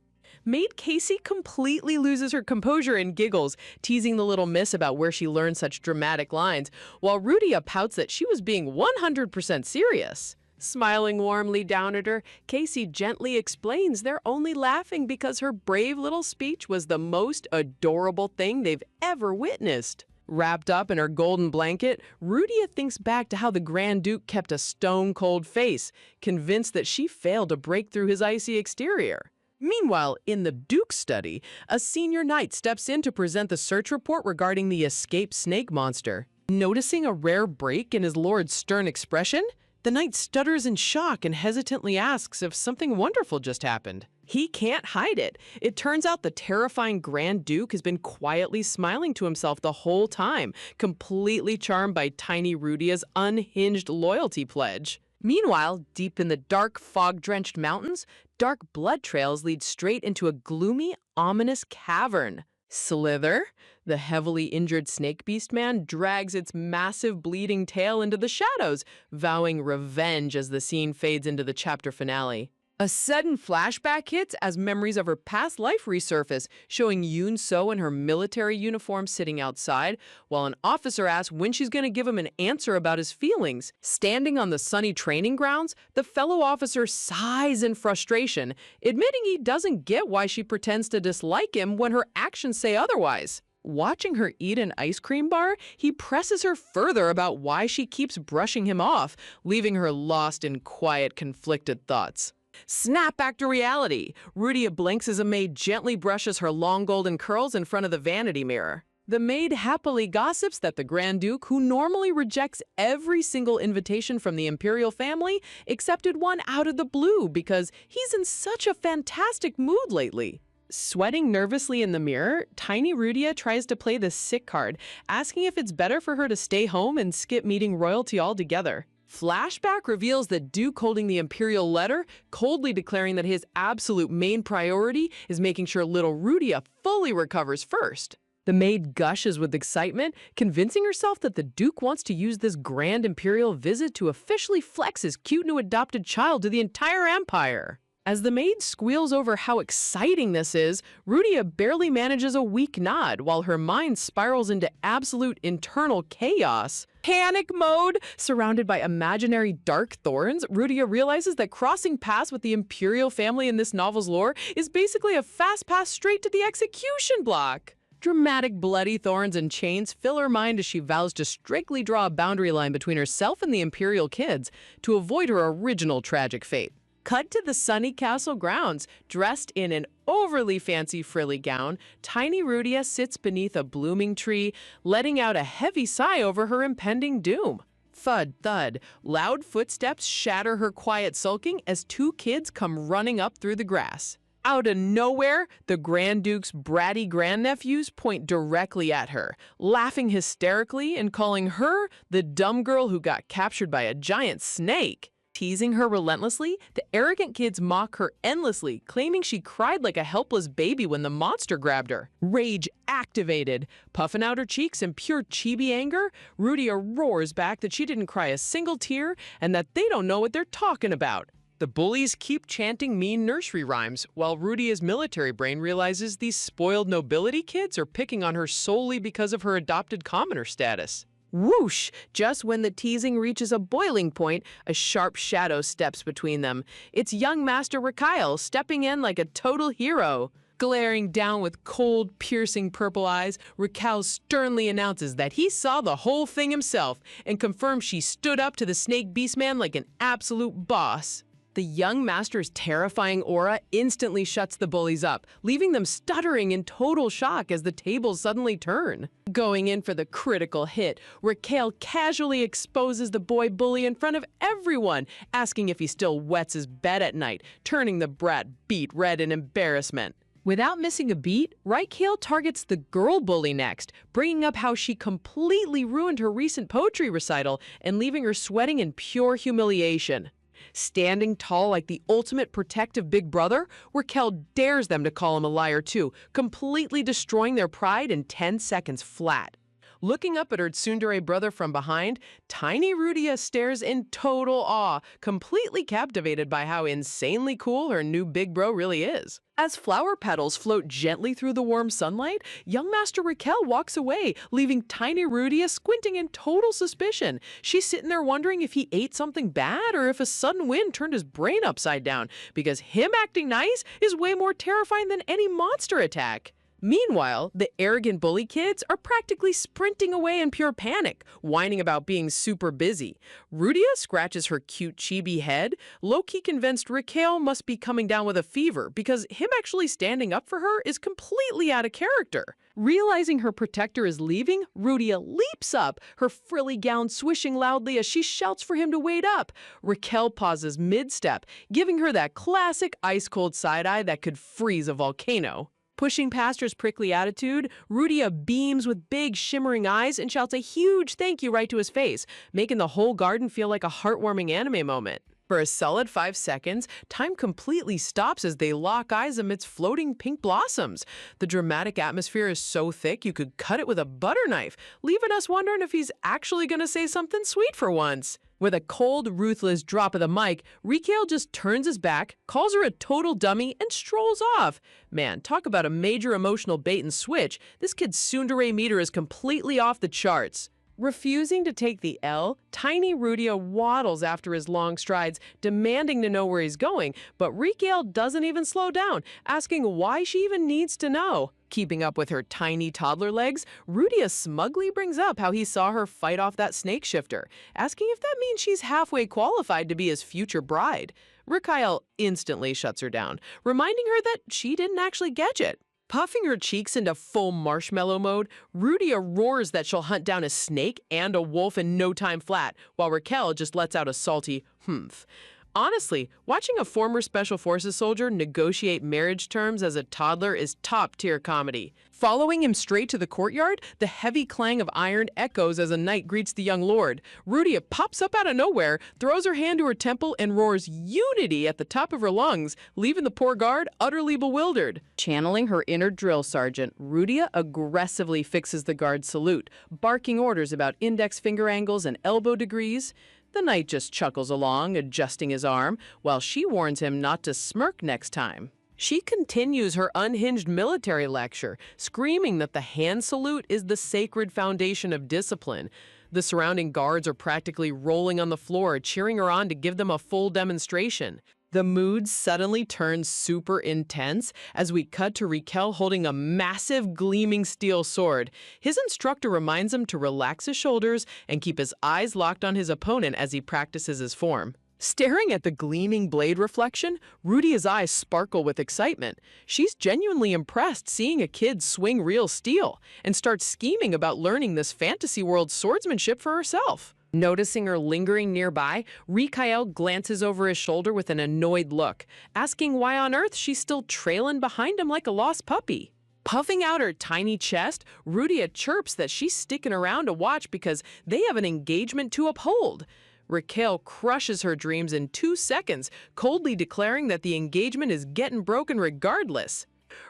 Maid Casey completely loses her composure and giggles, teasing the little miss about where she learned such dramatic lines, while Rudia pouts that she was being 100% serious. Smiling warmly down at her, Casey gently explains they're only laughing because her brave little speech was the most adorable thing they've ever witnessed. Wrapped up in her golden blanket, Rudia thinks back to how the Grand Duke kept a stone-cold face, convinced that she failed to break through his icy exterior. Meanwhile, in the Duke's study, a senior knight steps in to present the search report regarding the escaped snake monster. Noticing a rare break in his lord's stern expression, the knight stutters in shock and hesitantly asks if something wonderful just happened. He can't hide it. It turns out the terrifying Grand Duke has been quietly smiling to himself the whole time, completely charmed by tiny Rudia's unhinged loyalty pledge. Meanwhile, deep in the dark, fog-drenched mountains, dark blood trails lead straight into a gloomy, ominous cavern. Slither, the heavily injured snake beast man, drags its massive bleeding tail into the shadows, vowing revenge as the scene fades into the chapter finale. A sudden flashback hits as memories of her past life resurface, showing Yoon So in her military uniform sitting outside, while an officer asks when she's going to give him an answer about his feelings. Standing on the sunny training grounds, the fellow officer sighs in frustration, admitting he doesn't get why she pretends to dislike him when her actions say otherwise. Watching her eat an ice cream bar, he presses her further about why she keeps brushing him off, leaving her lost in quiet, conflicted thoughts. Snap back to reality. Rudia blinks as a maid gently brushes her long golden curls in front of the vanity mirror. The maid happily gossips that the Grand Duke, who normally rejects every single invitation from the imperial family, accepted one out of the blue because he's in such a fantastic mood lately. Sweating nervously in the mirror, tiny Rudia tries to play the sick card, asking if it's better for her to stay home and skip meeting royalty altogether. Flashback reveals the Duke holding the imperial letter, coldly declaring that his absolute main priority is making sure little Rudia fully recovers first. The maid gushes with excitement, convincing herself that the Duke wants to use this grand imperial visit to officially flex his cute new adopted child to the entire empire. As the maid squeals over how exciting this is, Rudia barely manages a weak nod while her mind spirals into absolute internal chaos. Panic mode! Surrounded by imaginary dark thorns, Rudia realizes that crossing paths with the imperial family in this novel's lore is basically a fast pass straight to the execution block. Dramatic bloody thorns and chains fill her mind as she vows to strictly draw a boundary line between herself and the imperial kids to avoid her original tragic fate. Cut to the sunny castle grounds. Dressed in an overly fancy frilly gown, tiny Rudia sits beneath a blooming tree, letting out a heavy sigh over her impending doom. Thud, thud. Loud footsteps shatter her quiet sulking as two kids come running up through the grass. Out of nowhere, the Grand Duke's bratty grandnephews point directly at her, laughing hysterically and calling her the dumb girl who got captured by a giant snake. Teasing her relentlessly, the arrogant kids mock her endlessly, claiming she cried like a helpless baby when the monster grabbed her. Rage activated. Puffing out her cheeks in pure chibi anger, Rudia roars back that she didn't cry a single tear and that they don't know what they're talking about. The bullies keep chanting mean nursery rhymes, while Rudia's military brain realizes these spoiled nobility kids are picking on her solely because of her adopted commoner status. Whoosh! Just when the teasing reaches a boiling point, a sharp shadow steps between them. It's young Master Raquel stepping in like a total hero. Glaring down with cold, piercing purple eyes, Raquel sternly announces that he saw the whole thing himself and confirms she stood up to the snake beastman like an absolute boss. The young master's terrifying aura instantly shuts the bullies up, leaving them stuttering in total shock as the tables suddenly turn. Going in for the critical hit, Raquel casually exposes the boy bully in front of everyone, asking if he still wets his bed at night, turning the brat beet red in embarrassment. Without missing a beat, Raquel targets the girl bully next, bringing up how she completely ruined her recent poetry recital and leaving her sweating in pure humiliation. Standing tall like the ultimate protective big brother, Raquel dares them to call him a liar too, completely destroying their pride in 10 seconds flat. Looking up at her tsundere brother from behind, tiny Rudia stares in total awe, completely captivated by how insanely cool her new big bro really is. As flower petals float gently through the warm sunlight, young Master Raquel walks away, leaving tiny Rudia squinting in total suspicion. She's sitting there wondering if he ate something bad or if a sudden wind turned his brain upside down, because him acting nice is way more terrifying than any monster attack. Meanwhile, the arrogant bully kids are practically sprinting away in pure panic, whining about being super busy. Rudia scratches her cute chibi head, low-key convinced Raquel must be coming down with a fever because him actually standing up for her is completely out of character. Realizing her protector is leaving, Rudia leaps up, her frilly gown swishing loudly as she shouts for him to wait up. Raquel pauses mid-step, giving her that classic ice-cold side-eye that could freeze a volcano. Pushing past her prickly attitude, Rudia beams with big, shimmering eyes and shouts a huge thank you right to his face, making the whole garden feel like a heartwarming anime moment. For a solid 5 seconds, time completely stops as they lock eyes amidst floating pink blossoms. The dramatic atmosphere is so thick you could cut it with a butter knife, leaving us wondering if he's actually going to say something sweet for once. With a cold, ruthless drop of the mic, Raquel just turns his back, calls her a total dummy, and strolls off. Man, talk about a major emotional bait and switch. This kid's tsundere meter is completely off the charts. Refusing to take the L, tiny Rudia waddles after his long strides, demanding to know where he's going, but Raquel doesn't even slow down, asking why she even needs to know. Keeping up with her tiny toddler legs, Rudia smugly brings up how he saw her fight off that snake shifter, asking if that means she's halfway qualified to be his future bride. Raquel instantly shuts her down, reminding her that she didn't actually catch it. Puffing her cheeks into full marshmallow mode, Rudia roars that she'll hunt down a snake and a wolf in no time flat, while Raquel just lets out a salty humph. Honestly, watching a former Special Forces soldier negotiate marriage terms as a toddler is top-tier comedy. Following him straight to the courtyard, the heavy clang of iron echoes as a knight greets the young lord. Rudia pops up out of nowhere, throws her hand to her temple, and roars unity at the top of her lungs, leaving the poor guard utterly bewildered. Channeling her inner drill sergeant, Rudia aggressively fixes the guard's salute, barking orders about index finger angles and elbow degrees. The knight just chuckles along, adjusting his arm, while she warns him not to smirk next time. She continues her unhinged military lecture, screaming that the hand salute is the sacred foundation of discipline. The surrounding guards are practically rolling on the floor, cheering her on to give them a full demonstration. The mood suddenly turns super intense as we cut to Raquel holding a massive gleaming steel sword. His instructor reminds him to relax his shoulders and keep his eyes locked on his opponent as he practices his form. Staring at the gleaming blade reflection, Rudia's eyes sparkle with excitement. She's genuinely impressed seeing a kid swing real steel and starts scheming about learning this fantasy world swordsmanship for herself. Noticing her lingering nearby, Rikael glances over his shoulder with an annoyed look, asking why on earth she's still trailing behind him like a lost puppy. Puffing out her tiny chest, Rudia chirps that she's sticking around to watch because they have an engagement to uphold. Raquel crushes her dreams in 2 seconds, coldly declaring that the engagement is getting broken regardless.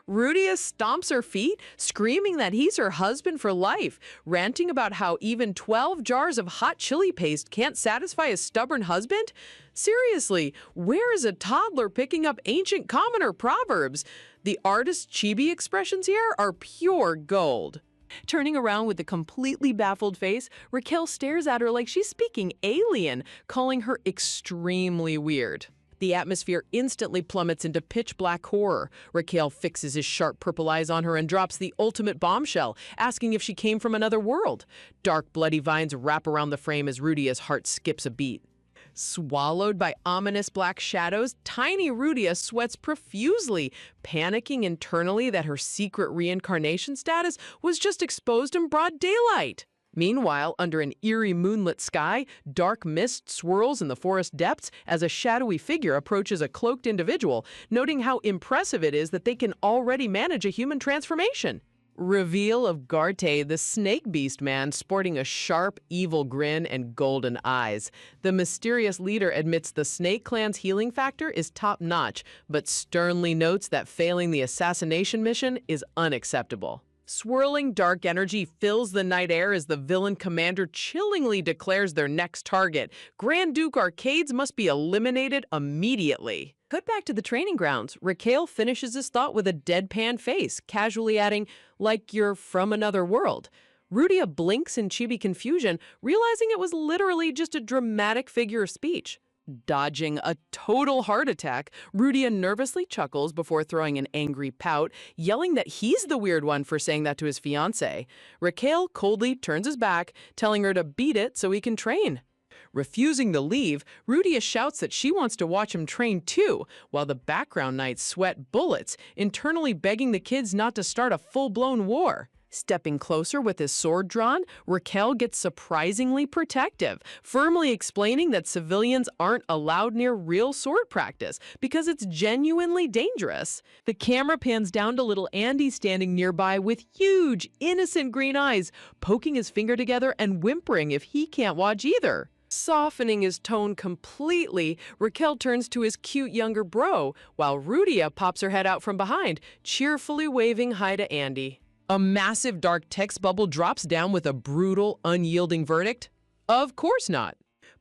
Rudia stomps her feet, screaming that he's her husband for life, ranting about how even 12 jars of hot chili paste can't satisfy a stubborn husband. Seriously, where is a toddler picking up ancient commoner proverbs? The artist's chibi expressions here are pure gold. Turning around with a completely baffled face, Raquel stares at her like she's speaking alien, calling her extremely weird. The atmosphere instantly plummets into pitch-black horror. Raquel fixes his sharp purple eyes on her and drops the ultimate bombshell, asking if she came from another world. Dark, bloody vines wrap around the frame as Rudia's heart skips a beat. Swallowed by ominous black shadows, tiny Rudia sweats profusely, panicking internally that her secret reincarnation status was just exposed in broad daylight. Meanwhile, under an eerie moonlit sky, dark mist swirls in the forest depths as a shadowy figure approaches a cloaked individual, noting how impressive it is that they can already manage a human transformation. Reveal of Garte, the snake beast man, sporting a sharp, evil grin and golden eyes. The mysterious leader admits the snake clan's healing factor is top-notch, but sternly notes that failing the assassination mission is unacceptable. Swirling dark energy fills the night air as the villain commander chillingly declares their next target. Grand Duke Arcades must be eliminated immediately. Cut back to the training grounds. Raquel finishes his thought with a deadpan face, casually adding, like you're from another world. Rudia blinks in chibi confusion, realizing it was literally just a dramatic figure of speech. Dodging a total heart attack, Rudia nervously chuckles before throwing an angry pout, yelling that he's the weird one for saying that to his fiancée. Raquel coldly turns his back, telling her to beat it so he can train. Refusing to leave, Rudia shouts that she wants to watch him train too, while the background knights sweat bullets, internally begging the kids not to start a full-blown war. Stepping closer with his sword drawn, Raquel gets surprisingly protective, firmly explaining that civilians aren't allowed near real sword practice because it's genuinely dangerous. The camera pans down to little Andy standing nearby with huge, innocent green eyes, poking his finger together and whimpering if he can't watch either. Softening his tone completely, Raquel turns to his cute younger bro, while Rudia pops her head out from behind, cheerfully waving hi to Andy. A massive dark text bubble drops down with a brutal, unyielding verdict. Of course not.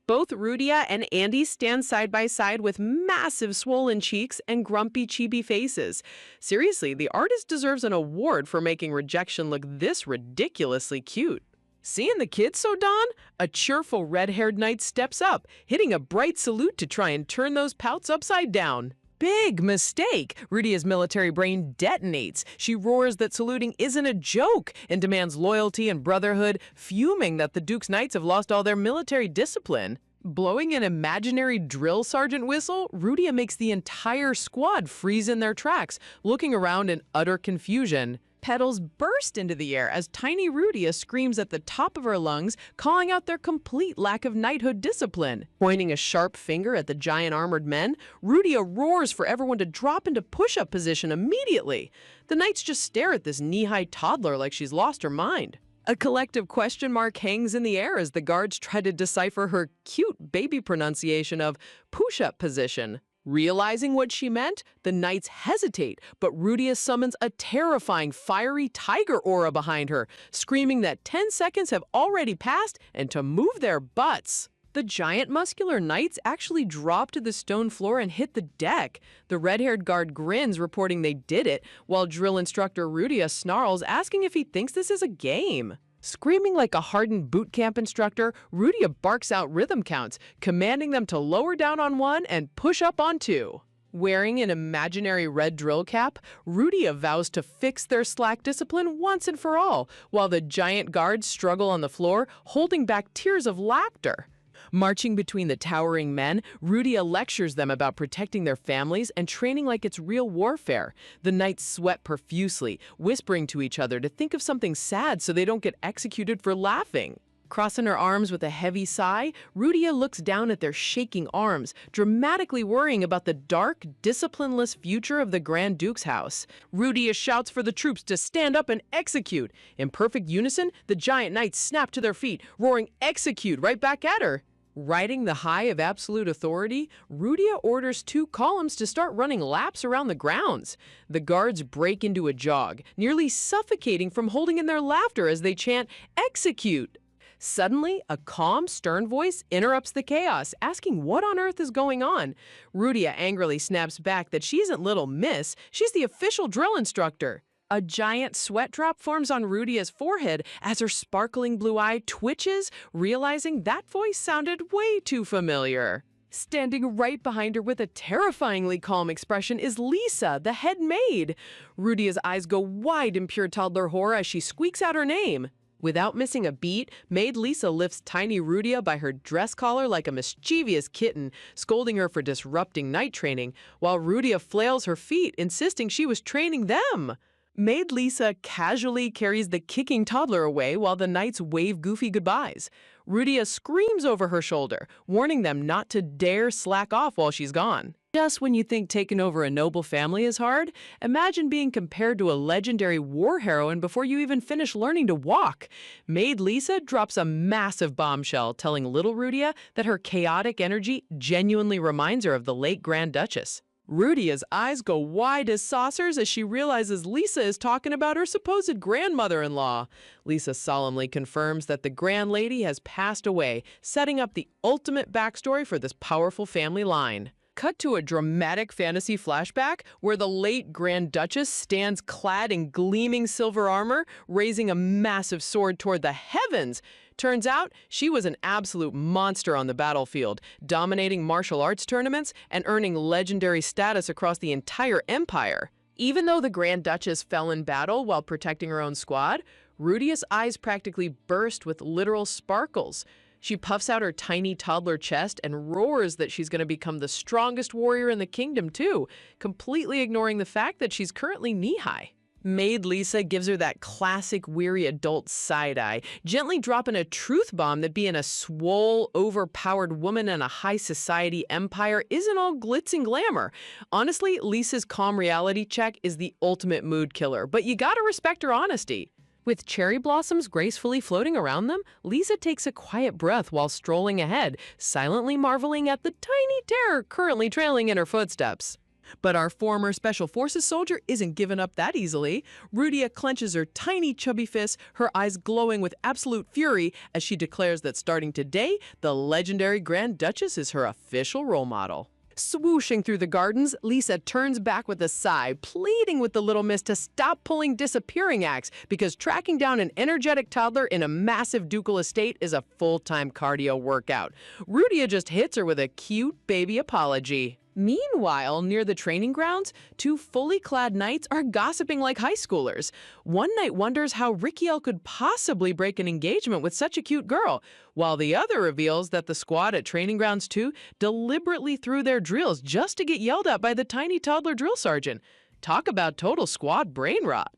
Both Rudia and Andy stand side by side with massive swollen cheeks and grumpy chibi faces. Seriously, the artist deserves an award for making rejection look this ridiculously cute. Seeing the kids so done, a cheerful red-haired knight steps up, hitting a bright salute to try and turn those pouts upside down. Big mistake! Rudia's military brain detonates. She roars that saluting isn't a joke and demands loyalty and brotherhood, fuming that the Duke's knights have lost all their military discipline. Blowing an imaginary drill sergeant whistle, Rudia makes the entire squad freeze in their tracks, looking around in utter confusion. Petals burst into the air as tiny Rudia screams at the top of her lungs, calling out their complete lack of knighthood discipline. Pointing a sharp finger at the giant armored men, Rudia roars for everyone to drop into push-up position immediately. The knights just stare at this knee-high toddler like she's lost her mind. A collective question mark hangs in the air as the guards try to decipher her cute baby pronunciation of push-up position. Realizing what she meant, the knights hesitate, but Rudia summons a terrifying, fiery tiger aura behind her, screaming that 10 seconds have already passed and to move their butts. The giant muscular knights actually drop to the stone floor and hit the deck. The red-haired guard grins, reporting they did it, while drill instructor Rudia snarls, asking if he thinks this is a game. Screaming like a hardened boot camp instructor, Rudia barks out rhythm counts, commanding them to lower down on 1 and push up on 2. Wearing an imaginary red drill cap, Rudia vows to fix their slack discipline once and for all, while the giant guards struggle on the floor, holding back tears of laughter. Marching between the towering men, Rudia lectures them about protecting their families and training like it's real warfare. The knights sweat profusely, whispering to each other to think of something sad so they don't get executed for laughing. Crossing her arms with a heavy sigh, Rudia looks down at their shaking arms, dramatically worrying about the dark, disciplineless future of the Grand Duke's house. Rudia shouts for the troops to stand up and execute. In perfect unison, the giant knights snap to their feet, roaring "execute" right back at her. Riding the high of absolute authority, Rudia orders 2 columns to start running laps around the grounds. The guards break into a jog, nearly suffocating from holding in their laughter as they chant "execute." Suddenly, a calm, stern voice interrupts the chaos, asking what on earth is going on. Rudia angrily snaps back that she isn't Little Miss, she's the official drill instructor. A giant sweat drop forms on Rudia's forehead as her sparkling blue eye twitches, realizing that voice sounded way too familiar. Standing right behind her with a terrifyingly calm expression is Lisa, the head maid. Rudia's eyes go wide in pure toddler horror as she squeaks out her name. Without missing a beat, Maid Lisa lifts tiny Rudia by her dress collar like a mischievous kitten, scolding her for disrupting night training, while Rudia flails her feet, insisting she was training them. Maid Lisa casually carries the kicking toddler away while the knights wave goofy goodbyes. Rudia screams over her shoulder, warning them not to dare slack off while she's gone. Just when you think taking over a noble family is hard, imagine being compared to a legendary war heroine before you even finish learning to walk. Maid Lisa drops a massive bombshell, telling little Rudia that her chaotic energy genuinely reminds her of the late Grand Duchess. Rudia's eyes go wide as saucers as she realizes Lisa is talking about her supposed grandmother-in-law. Lisa solemnly confirms that the Grand Lady has passed away, setting up the ultimate backstory for this powerful family line. Cut to a dramatic fantasy flashback where the late Grand Duchess stands clad in gleaming silver armor, raising a massive sword toward the heavens. Turns out she was an absolute monster on the battlefield, dominating martial arts tournaments and earning legendary status across the entire empire. Even though the Grand Duchess fell in battle while protecting her own squad, Rudia's eyes practically burst with literal sparkles. She puffs out her tiny toddler chest and roars that she's going to become the strongest warrior in the kingdom too, completely ignoring the fact that she's currently knee-high. Maid Lisa gives her that classic weary adult side-eye, gently dropping a truth bomb that being a swole, overpowered woman in a high society empire isn't all glitz and glamour. Honestly, Lisa's calm reality check is the ultimate mood killer, but you gotta respect her honesty. With cherry blossoms gracefully floating around them, Lisa takes a quiet breath while strolling ahead, silently marveling at the tiny terror currently trailing in her footsteps. But our former Special Forces soldier isn't given up that easily. Rudia clenches her tiny chubby fist, her eyes glowing with absolute fury as she declares that starting today, the legendary Grand Duchess is her official role model. Swooshing through the gardens, Lisa turns back with a sigh, pleading with the little miss to stop pulling disappearing acts because tracking down an energetic toddler in a massive ducal estate is a full-time cardio workout. Rudia just hits her with a cute baby apology. Meanwhile, near the training grounds, 2 fully clad knights are gossiping like high schoolers. One knight wonders how Rikiel could possibly break an engagement with such a cute girl, while the other reveals that the squad at training grounds 2 deliberately threw their drills just to get yelled at by the tiny toddler drill sergeant. Talk about total squad brain rot.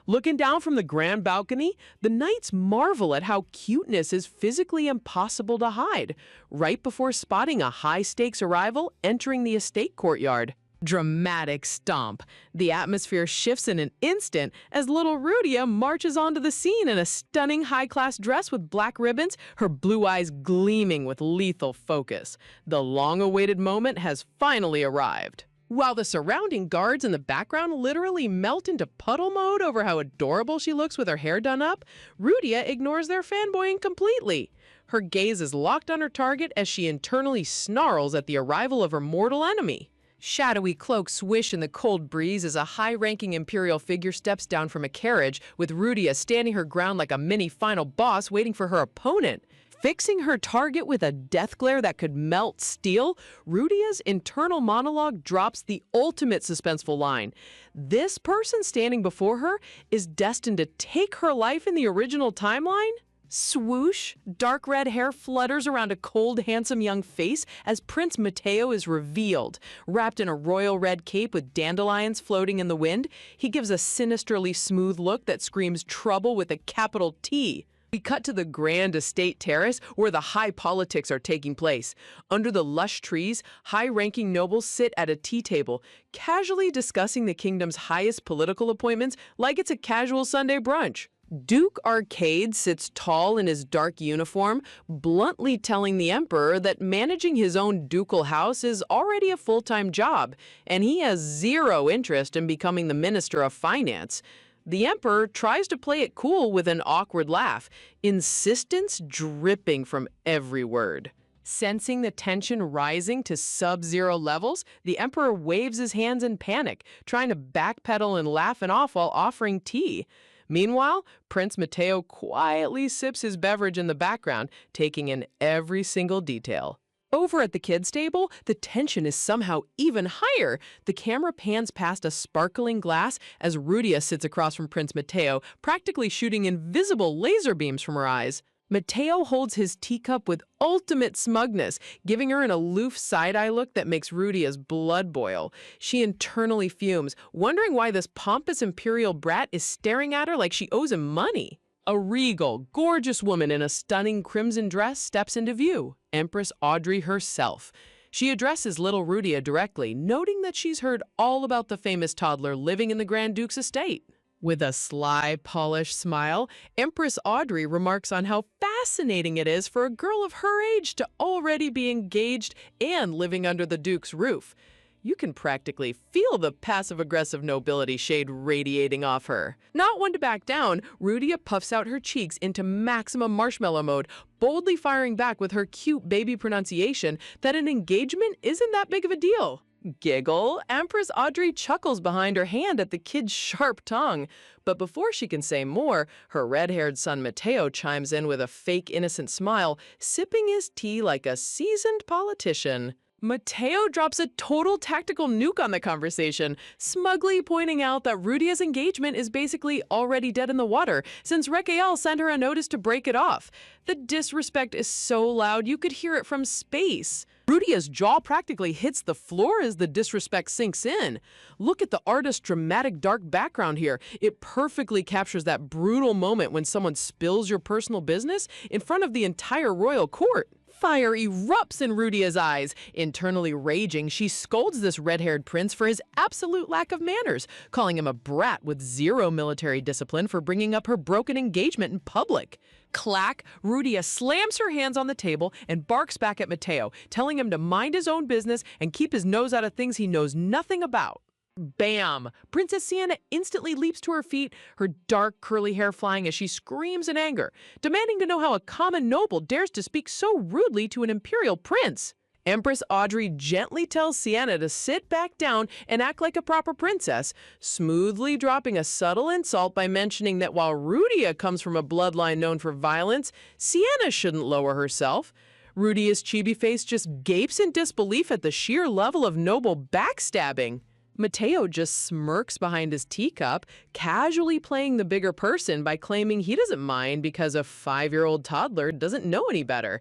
Looking down from the grand balcony, the knights marvel at how cuteness is physically impossible to hide, right before spotting a high-stakes arrival entering the estate courtyard. Dramatic stomp. The atmosphere shifts in an instant as little Rudia marches onto the scene in a stunning high-class dress with black ribbons, her blue eyes gleaming with lethal focus. The long-awaited moment has finally arrived. While the surrounding guards in the background literally melt into puddle mode over how adorable she looks with her hair done up, Rudia ignores their fanboying completely. Her gaze is locked on her target as she internally snarls at the arrival of her mortal enemy. Shadowy cloaks swish in the cold breeze as a high-ranking imperial figure steps down from a carriage, with Rudia standing her ground like a mini final boss waiting for her opponent. Fixing her target with a death glare that could melt steel, Rudia's internal monologue drops the ultimate suspenseful line. This person standing before her is destined to take her life in the original timeline? Swoosh! Dark red hair flutters around a cold, handsome young face as Prince Mateo is revealed. Wrapped in a royal red cape with dandelions floating in the wind, he gives a sinisterly smooth look that screams trouble with a capital T. We cut to the grand estate terrace where the high politics are taking place. Under the lush trees, high-ranking nobles sit at a tea table, casually discussing the kingdom's highest political appointments like it's a casual Sunday brunch. Duke Arcade sits tall in his dark uniform, bluntly telling the emperor that managing his own ducal house is already a full-time job, and he has zero interest in becoming the Minister of Finance. The emperor tries to play it cool with an awkward laugh, insistence dripping from every word. Sensing the tension rising to sub-zero levels, the emperor waves his hands in panic, trying to backpedal and laugh it off while offering tea. Meanwhile, Prince Mateo quietly sips his beverage in the background, taking in every single detail. Over at the kids' table, the tension is somehow even higher. The camera pans past a sparkling glass as Rudia sits across from Prince Mateo, practically shooting invisible laser beams from her eyes. Mateo holds his teacup with ultimate smugness, giving her an aloof side-eye look that makes Rudia's blood boil. She internally fumes, wondering why this pompous imperial brat is staring at her like she owes him money. A regal, gorgeous woman in a stunning crimson dress steps into view, Empress Audrey herself. She addresses little Rudia directly, noting that she's heard all about the famous toddler living in the Grand Duke's estate. With a sly, polished smile, Empress Audrey remarks on how fascinating it is for a girl of her age to already be engaged and living under the Duke's roof. You can practically feel the passive-aggressive nobility shade radiating off her. Not one to back down, Rudia puffs out her cheeks into maximum marshmallow mode, boldly firing back with her cute baby pronunciation that an engagement isn't that big of a deal. Giggle, Empress Audrey chuckles behind her hand at the kid's sharp tongue. But before she can say more, her red-haired son Mateo chimes in with a fake innocent smile, sipping his tea like a seasoned politician. Mateo drops a total tactical nuke on the conversation, smugly pointing out that Rudia's engagement is basically already dead in the water, since Raquel sent her a notice to break it off. The disrespect is so loud you could hear it from space. Rudia's jaw practically hits the floor as the disrespect sinks in. Look at the artist's dramatic dark background here. It perfectly captures that brutal moment when someone spills your personal business in front of the entire royal court. Fire erupts in Rudia's eyes. Internally raging, she scolds this red-haired prince for his absolute lack of manners, calling him a brat with zero military discipline for bringing up her broken engagement in public. Clack, Rudia slams her hands on the table and barks back at Mateo, telling him to mind his own business and keep his nose out of things he knows nothing about. Bam! Princess Sienna instantly leaps to her feet, her dark curly hair flying as she screams in anger, demanding to know how a common noble dares to speak so rudely to an imperial prince. Empress Audrey gently tells Sienna to sit back down and act like a proper princess, smoothly dropping a subtle insult by mentioning that while Rudia comes from a bloodline known for violence, Sienna shouldn't lower herself. Rudia's chibi face just gapes in disbelief at the sheer level of noble backstabbing. Mateo just smirks behind his teacup, casually playing the bigger person by claiming he doesn't mind because a 5-year-old toddler doesn't know any better.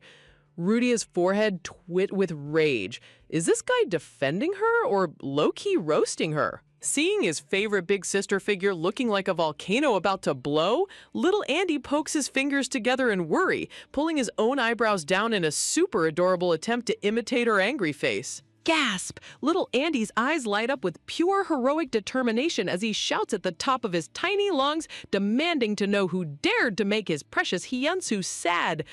Rudia's forehead twit with rage. Is this guy defending her or low-key roasting her? Seeing his favorite big sister figure looking like a volcano about to blow, little Andy pokes his fingers together in worry, pulling his own eyebrows down in a super adorable attempt to imitate her angry face. Gasp! Little Andy's eyes light up with pure heroic determination as he shouts at the top of his tiny lungs, demanding to know who dared to make his precious Hyeonsu sad.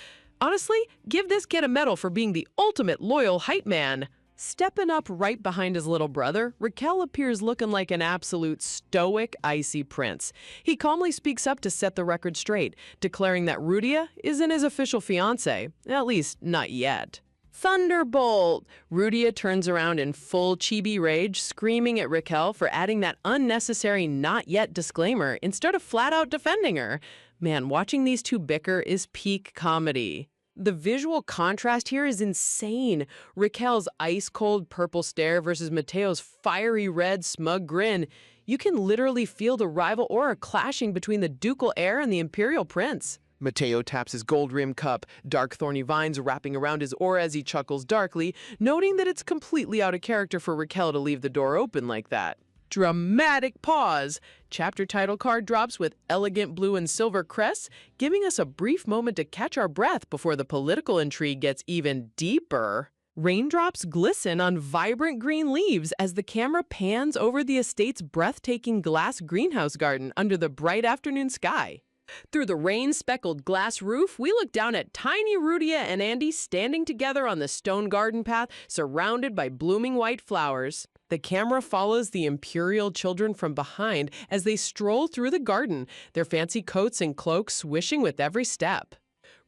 Honestly, give this kid a medal for being the ultimate loyal hype man. Stepping up right behind his little brother, Raquel appears looking like an absolute stoic, icy prince. He calmly speaks up to set the record straight, declaring that Rudia isn't his official fiancé, at least not yet. Thunderbolt! Rudia turns around in full chibi rage, screaming at Raquel for adding that unnecessary not yet disclaimer instead of flat out defending her. Man, watching these two bicker is peak comedy. The visual contrast here is insane. Raquel's ice-cold purple stare versus Mateo's fiery red smug grin. You can literally feel the rival aura clashing between the ducal heir and the imperial prince. Mateo taps his gold-rimmed cup, dark thorny vines wrapping around his aura as he chuckles darkly, noting that it's completely out of character for Raquel to leave the door open like that. Dramatic pause. Chapter title card drops with elegant blue and silver crests, giving us a brief moment to catch our breath before the political intrigue gets even deeper. Raindrops glisten on vibrant green leaves as the camera pans over the estate's breathtaking glass greenhouse garden under the bright afternoon sky. Through the rain-speckled glass roof, we look down at tiny Rudia and Andy standing together on the stone garden path, surrounded by blooming white flowers. The camera follows the imperial children from behind as they stroll through the garden, their fancy coats and cloaks swishing with every step.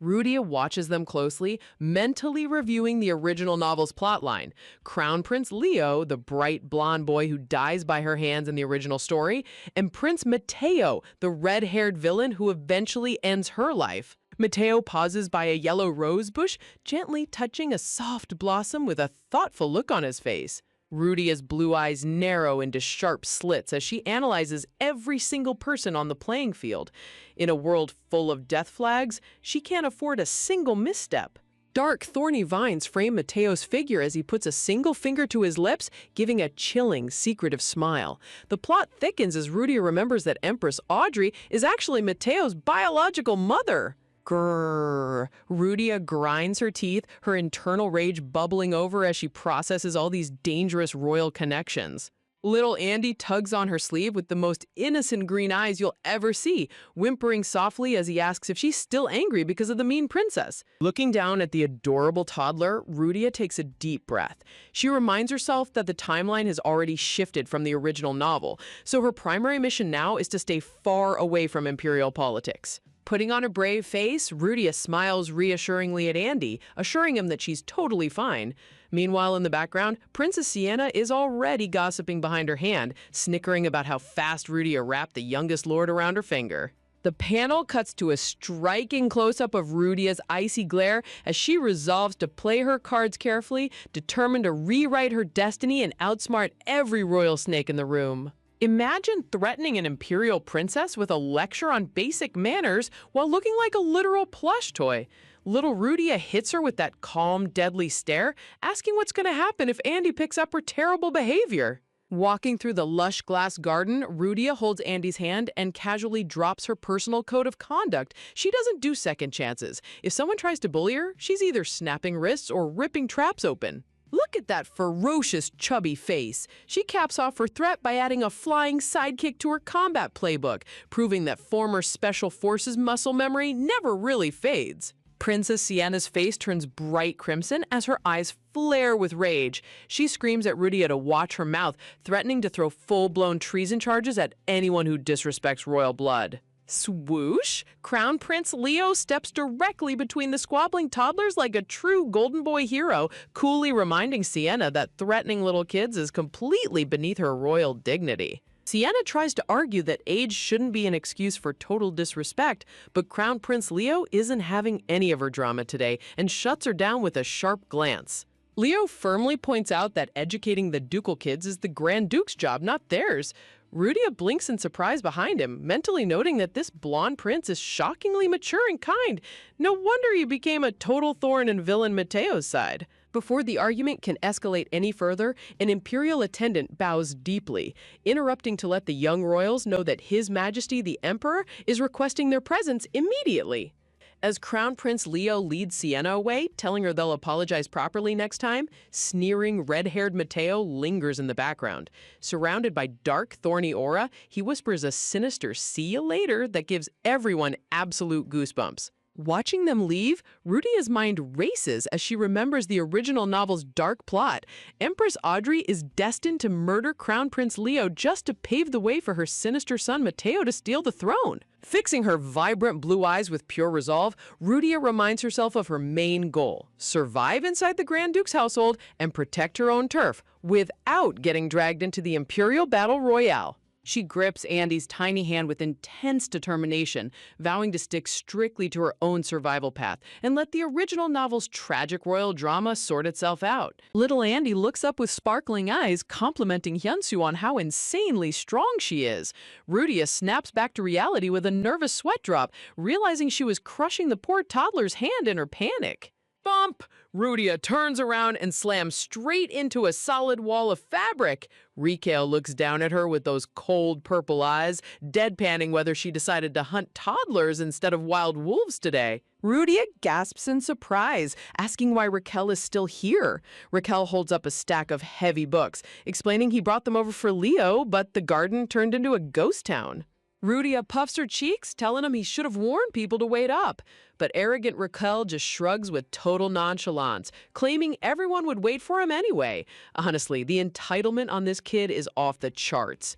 Rudia watches them closely, mentally reviewing the original novel's plotline. Crown Prince Leo, the bright blonde boy who dies by her hands in the original story, and Prince Mateo, the red-haired villain who eventually ends her life. Mateo pauses by a yellow rose bush, gently touching a soft blossom with a thoughtful look on his face. Rudia's blue eyes narrow into sharp slits as she analyzes every single person on the playing field. In a world full of death flags, she can't afford a single misstep. Dark, thorny vines frame Mateo's figure as he puts a single finger to his lips, giving a chilling, secretive smile. The plot thickens as Rudia remembers that Empress Audrey is actually Mateo's biological mother. Grrr. Rudia grinds her teeth, her internal rage bubbling over as she processes all these dangerous royal connections. Little Andy tugs on her sleeve with the most innocent green eyes you'll ever see, whimpering softly as he asks if she's still angry because of the mean princess. Looking down at the adorable toddler, Rudia takes a deep breath. She reminds herself that the timeline has already shifted from the original novel, so her primary mission now is to stay far away from imperial politics. Putting on a brave face, Rudia smiles reassuringly at Andy, assuring him that she's totally fine. Meanwhile, in the background, Princess Sienna is already gossiping behind her hand, snickering about how fast Rudia wrapped the youngest lord around her finger. The panel cuts to a striking close-up of Rudia's icy glare as she resolves to play her cards carefully, determined to rewrite her destiny and outsmart every royal snake in the room. Imagine threatening an imperial princess with a lecture on basic manners while looking like a literal plush toy. Little Rudia hits her with that calm, deadly stare, asking what's going to happen if Andy picks up her terrible behavior. Walking through the lush glass garden, Rudia holds Andy's hand and casually drops her personal code of conduct. She doesn't do second chances. If someone tries to bully her, she's either snapping wrists or ripping traps open. Look at that ferocious, chubby face. She caps off her threat by adding a flying sidekick to her combat playbook, proving that former Special Forces muscle memory never really fades. Princess Sienna's face turns bright crimson as her eyes flare with rage. She screams at Rudia to watch her mouth, threatening to throw full-blown treason charges at anyone who disrespects royal blood. Swoosh! Crown Prince Leo steps directly between the squabbling toddlers like a true golden boy hero, coolly reminding Sienna that threatening little kids is completely beneath her royal dignity. Sienna tries to argue that age shouldn't be an excuse for total disrespect, but Crown Prince Leo isn't having any of her drama today and shuts her down with a sharp glance. Leo firmly points out that educating the ducal kids is the Grand Duke's job, not theirs. Rudia blinks in surprise behind him, mentally noting that this blonde prince is shockingly mature and kind. No wonder he became a total thorn in villain Mateo's side. Before the argument can escalate any further, an imperial attendant bows deeply, interrupting to let the young royals know that His Majesty the Emperor is requesting their presence immediately. As Crown Prince Leo leads Sienna away, telling her they'll apologize properly next time, sneering red-haired Mateo lingers in the background. Surrounded by dark, thorny aura, he whispers a sinister "see you later" that gives everyone absolute goosebumps. Watching them leave, Rudia's mind races as she remembers the original novel's dark plot. Empress Audrey is destined to murder Crown Prince Leo just to pave the way for her sinister son Mateo to steal the throne. Fixing her vibrant blue eyes with pure resolve, Rudia reminds herself of her main goal: survive inside the Grand Duke's household and protect her own turf without getting dragged into the imperial battle royale. She grips Andy's tiny hand with intense determination, vowing to stick strictly to her own survival path and let the original novel's tragic royal drama sort itself out. Little Andy looks up with sparkling eyes, complimenting Hyunsoo on how insanely strong she is. Rudia snaps back to reality with a nervous sweat drop, realizing she was crushing the poor toddler's hand in her panic. Bump! Rudia turns around and slams straight into a solid wall of fabric. Rikale looks down at her with those cold purple eyes, deadpanning whether she decided to hunt toddlers instead of wild wolves today. Rudia gasps in surprise, asking why Raquel is still here. Raquel holds up a stack of heavy books, explaining he brought them over for Leo, but the garden turned into a ghost town. Rudia puffs her cheeks, telling him he should have warned people to wait up. But arrogant Raquel just shrugs with total nonchalance, claiming everyone would wait for him anyway. Honestly, the entitlement on this kid is off the charts.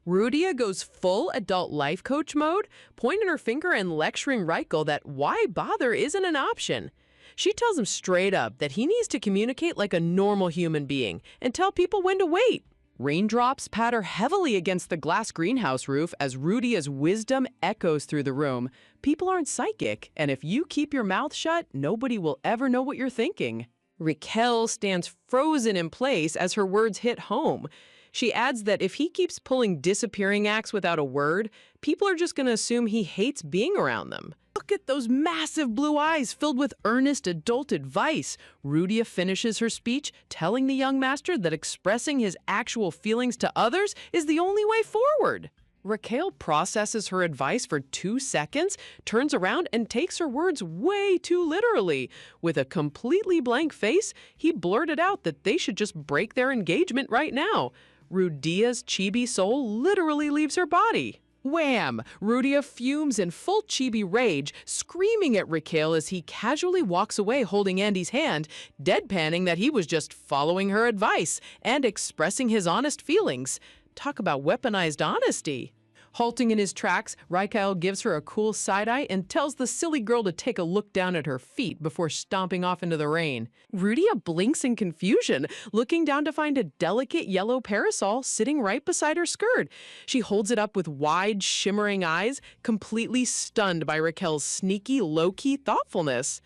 Rudia goes full adult life coach mode, pointing her finger and lecturing Raquel that why bother isn't an option. She tells him straight up that he needs to communicate like a normal human being and tell people when to wait. Raindrops patter heavily against the glass greenhouse roof as Rudia's wisdom echoes through the room. People aren't psychic, and if you keep your mouth shut, nobody will ever know what you're thinking. Raquel stands frozen in place as her words hit home. She adds that if he keeps pulling disappearing acts without a word, people are just going to assume he hates being around them. Look at those massive blue eyes filled with earnest adult advice. Rudia finishes her speech, telling the young master that expressing his actual feelings to others is the only way forward. Raquel processes her advice for 2 seconds, turns around and takes her words way too literally. With a completely blank face, he blurted out that they should just break their engagement right now. Rudia's chibi soul literally leaves her body. Wham! Rudia fumes in full chibi rage, screaming at Raquel as he casually walks away holding Andy's hand, deadpanning that he was just following her advice and expressing his honest feelings. Talk about weaponized honesty. Halting in his tracks, Raquel gives her a cool side-eye and tells the silly girl to take a look down at her feet before stomping off into the rain. Rudia blinks in confusion, looking down to find a delicate yellow parasol sitting right beside her skirt. She holds it up with wide, shimmering eyes, completely stunned by Raquel's sneaky, low-key thoughtfulness.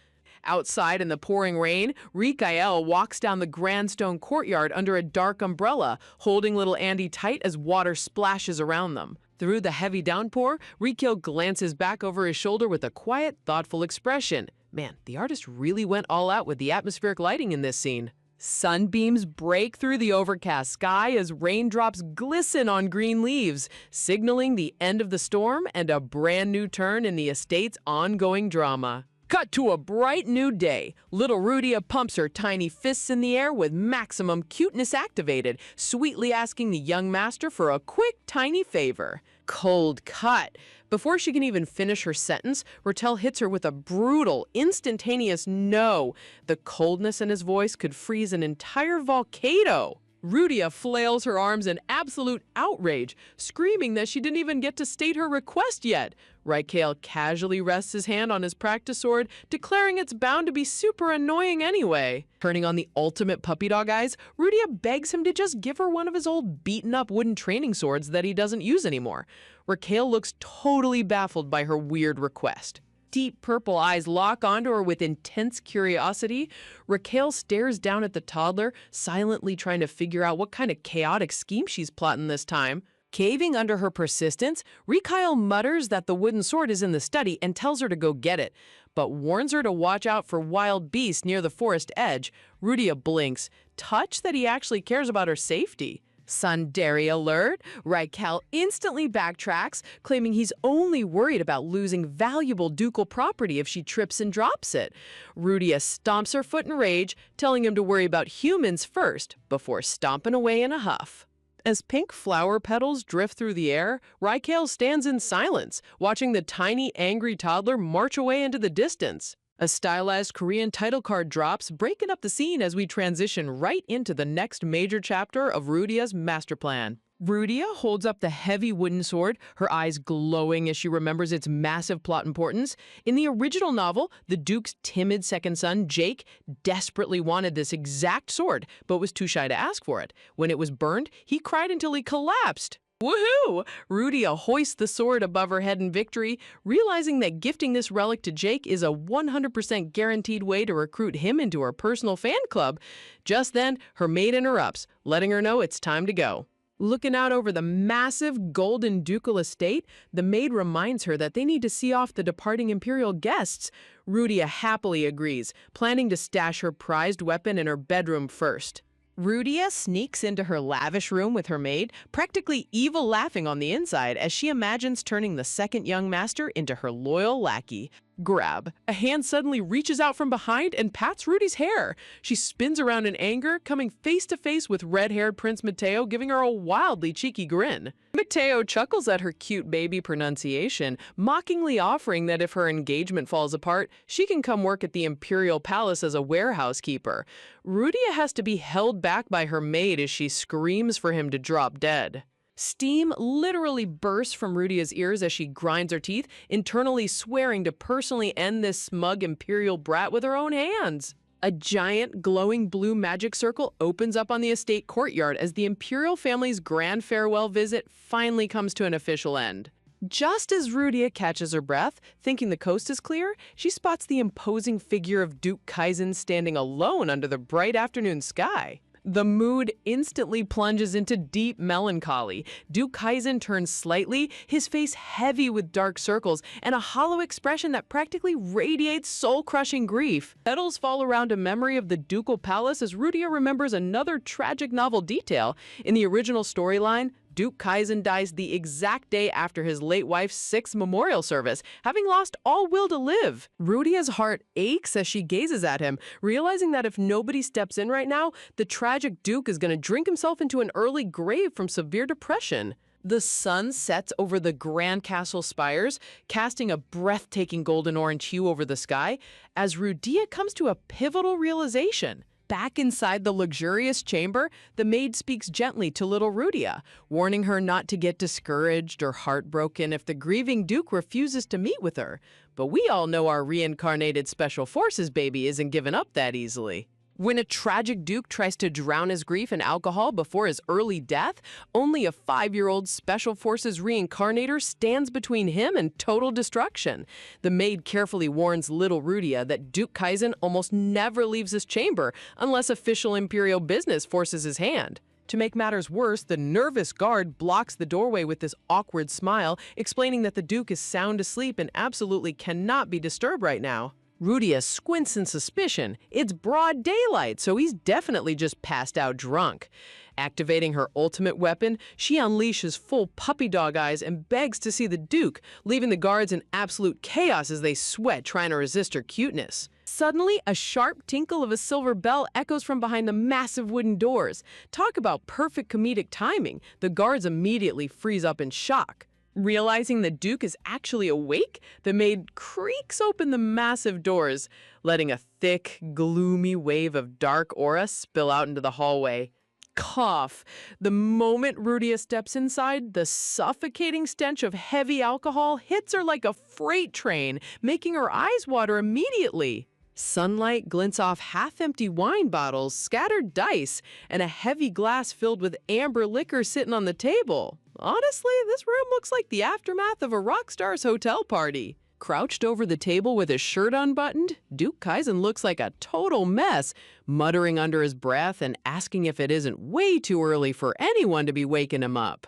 Outside in the pouring rain, Rikael walks down the grand stone courtyard under a dark umbrella, holding little Andy tight as water splashes around them. Through the heavy downpour, Rikale glances back over his shoulder with a quiet, thoughtful expression. Man, the artist really went all out with the atmospheric lighting in this scene. Sunbeams break through the overcast sky as raindrops glisten on green leaves, signaling the end of the storm and a brand new turn in the estate's ongoing drama. Cut to a bright new day. Little Rudia pumps her tiny fists in the air with maximum cuteness activated, sweetly asking the young master for a quick, tiny favor. Cold cut. Before she can even finish her sentence, Raquel hits her with a brutal, instantaneous no. The coldness in his voice could freeze an entire volcano. Rudia flails her arms in absolute outrage, screaming that she didn't even get to state her request yet. Raquel casually rests his hand on his practice sword, declaring it's bound to be super annoying anyway. Turning on the ultimate puppy dog eyes, Rudia begs him to just give her one of his old beaten-up wooden training swords that he doesn't use anymore. Raquel looks totally baffled by her weird request. Deep purple eyes lock onto her with intense curiosity. Raquel stares down at the toddler, silently trying to figure out what kind of chaotic scheme she's plotting this time. Caving under her persistence, Rikale mutters that the wooden sword is in the study and tells her to go get it, but warns her to watch out for wild beasts near the forest edge. Rudia blinks, touched that he actually cares about her safety. Tsundere alert! Raquel instantly backtracks, claiming he's only worried about losing valuable ducal property if she trips and drops it. Rudia stomps her foot in rage, telling him to worry about humans first, before stomping away in a huff. As pink flower petals drift through the air, Raquel stands in silence, watching the tiny, angry toddler march away into the distance. A stylized Korean title card drops, breaking up the scene as we transition right into the next major chapter of Rudia's master plan. Rudia holds up the heavy wooden sword, her eyes glowing as she remembers its massive plot importance. In the original novel, the Duke's timid second son, Jake, desperately wanted this exact sword, but was too shy to ask for it. When it was burned, he cried until he collapsed. Woohoo! Rudia hoists the sword above her head in victory, realizing that gifting this relic to Jake is a 100% guaranteed way to recruit him into her personal fan club. Just then, her maid interrupts, letting her know it's time to go. Looking out over the massive golden ducal estate, the maid reminds her that they need to see off the departing imperial guests. Rudia happily agrees, planning to stash her prized weapon in her bedroom first. Rudia sneaks into her lavish room with her maid, practically evil laughing on the inside as she imagines turning the second young master into her loyal lackey. Grab. A hand suddenly reaches out from behind and pats Rudy's hair. She spins around in anger, coming face to face with red-haired Prince Mateo, giving her a wildly cheeky grin. Mateo chuckles at her cute baby pronunciation, mockingly offering that if her engagement falls apart, she can come work at the Imperial Palace as a warehouse keeper. Rudia has to be held back by her maid as she screams for him to drop dead. Steam literally bursts from Rudia's ears as she grinds her teeth, internally swearing to personally end this smug imperial brat with her own hands. A giant, glowing blue magic circle opens up on the estate courtyard as the imperial family's grand farewell visit finally comes to an official end. Just as Rudia catches her breath, thinking the coast is clear, she spots the imposing figure of Duke Kaizen standing alone under the bright afternoon sky. The mood instantly plunges into deep melancholy. Duke Kaizen turns slightly, his face heavy with dark circles and a hollow expression that practically radiates soul-crushing grief. Petals fall around a memory of the ducal palace as Rudia remembers another tragic novel detail. In the original storyline, Duke Kaizen dies the exact day after his late wife's 6th memorial service, having lost all will to live. Rudia's heart aches as she gazes at him, realizing that if nobody steps in right now, the tragic Duke is going to drink himself into an early grave from severe depression. The sun sets over the grand castle spires, casting a breathtaking golden orange hue over the sky, as Rudia comes to a pivotal realization. Back inside the luxurious chamber, the maid speaks gently to little Rudia, warning her not to get discouraged or heartbroken if the grieving Duke refuses to meet with her. But we all know our reincarnated Special Forces baby isn't given up that easily. When a tragic Duke tries to drown his grief in alcohol before his early death, only a 5-year-old Special Forces reincarnator stands between him and total destruction. The maid carefully warns little Rudia that Duke Kaizen almost never leaves his chamber unless official Imperial business forces his hand. To make matters worse, the nervous guard blocks the doorway with this awkward smile, explaining that the Duke is sound asleep and absolutely cannot be disturbed right now. Rudia squints in suspicion. It's broad daylight, so he's definitely just passed out drunk. Activating her ultimate weapon, she unleashes full puppy dog eyes and begs to see the Duke, leaving the guards in absolute chaos as they sweat trying to resist her cuteness. Suddenly, a sharp tinkle of a silver bell echoes from behind the massive wooden doors. Talk about perfect comedic timing. The guards immediately freeze up in shock. Realizing the Duke is actually awake, the maid creaks open the massive doors, letting a thick, gloomy wave of dark aura spill out into the hallway. Cough. The moment Rudia steps inside, the suffocating stench of heavy alcohol hits her like a freight train, making her eyes water immediately. Sunlight glints off half-empty wine bottles, scattered dice, and a heavy glass filled with amber liquor sitting on the table. Honestly, this room looks like the aftermath of a rock star's hotel party. Crouched over the table with his shirt unbuttoned, Duke Kaizen looks like a total mess, muttering under his breath and asking if it isn't way too early for anyone to be waking him up.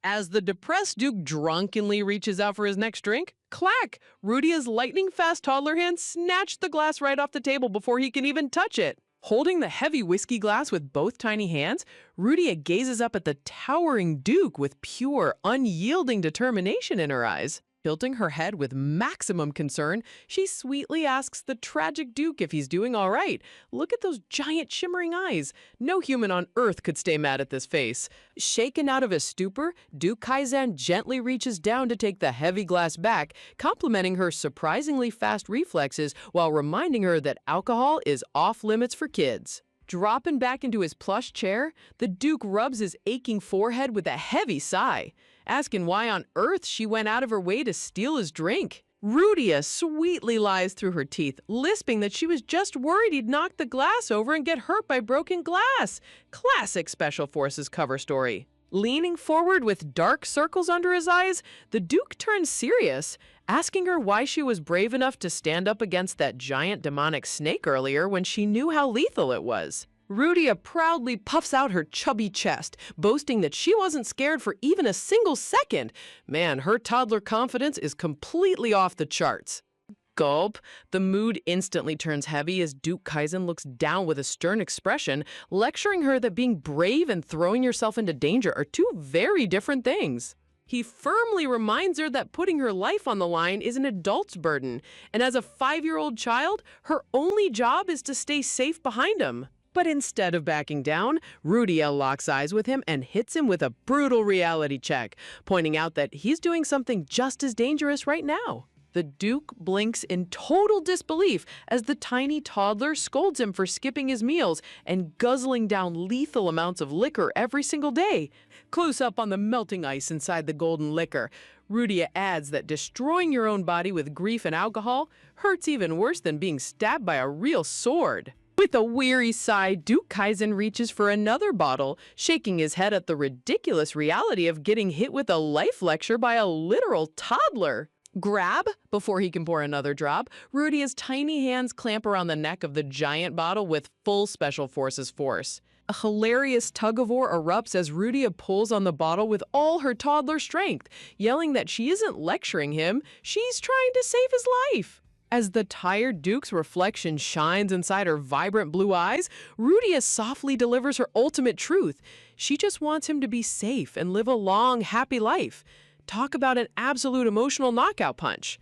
As the depressed Duke drunkenly reaches out for his next drink, clack! Rudia's lightning-fast toddler hand snatched the glass right off the table before he can even touch it. Holding the heavy whiskey glass with both tiny hands, Rudia gazes up at the towering Duke with pure, unyielding determination in her eyes. Tilting her head with maximum concern, she sweetly asks the tragic Duke if he's doing all right. Look at those giant shimmering eyes. No human on Earth could stay mad at this face. Shaken out of his stupor, Duke Kaizen gently reaches down to take the heavy glass back, complimenting her surprisingly fast reflexes while reminding her that alcohol is off limits for kids. Dropping back into his plush chair, the Duke rubs his aching forehead with a heavy sigh, asking why on earth she went out of her way to steal his drink. Rudia sweetly lies through her teeth, lisping that she was just worried he'd knock the glass over and get hurt by broken glass. Classic Special Forces cover story. Leaning forward with dark circles under his eyes, the Duke turns serious, asking her why she was brave enough to stand up against that giant demonic snake earlier when she knew how lethal it was. Rudia proudly puffs out her chubby chest, boasting that she wasn't scared for even a single second. Man, her toddler confidence is completely off the charts. Gulp. The mood instantly turns heavy as Duke Kaizen looks down with a stern expression, lecturing her that being brave and throwing yourself into danger are two very different things. He firmly reminds her that putting her life on the line is an adult's burden, and as a 5-year-old child, her only job is to stay safe behind him. But instead of backing down, Rudia locks eyes with him and hits him with a brutal reality check, pointing out that he's doing something just as dangerous right now. The Duke blinks in total disbelief as the tiny toddler scolds him for skipping his meals and guzzling down lethal amounts of liquor every single day. Close up on the melting ice inside the golden liquor. Rudia adds that destroying your own body with grief and alcohol hurts even worse than being stabbed by a real sword. With a weary sigh, Duke Kaizen reaches for another bottle, shaking his head at the ridiculous reality of getting hit with a life lecture by a literal toddler. Grab, before he can pour another drop, Rudia's tiny hands clamp around the neck of the giant bottle with full Special Forces force. A hilarious tug-of-war erupts as Rudia pulls on the bottle with all her toddler strength, yelling that she isn't lecturing him, she's trying to save his life. As the tired Duke's reflection shines inside her vibrant blue eyes, Rudia softly delivers her ultimate truth. She just wants him to be safe and live a long, happy life. Talk about an absolute emotional knockout punch.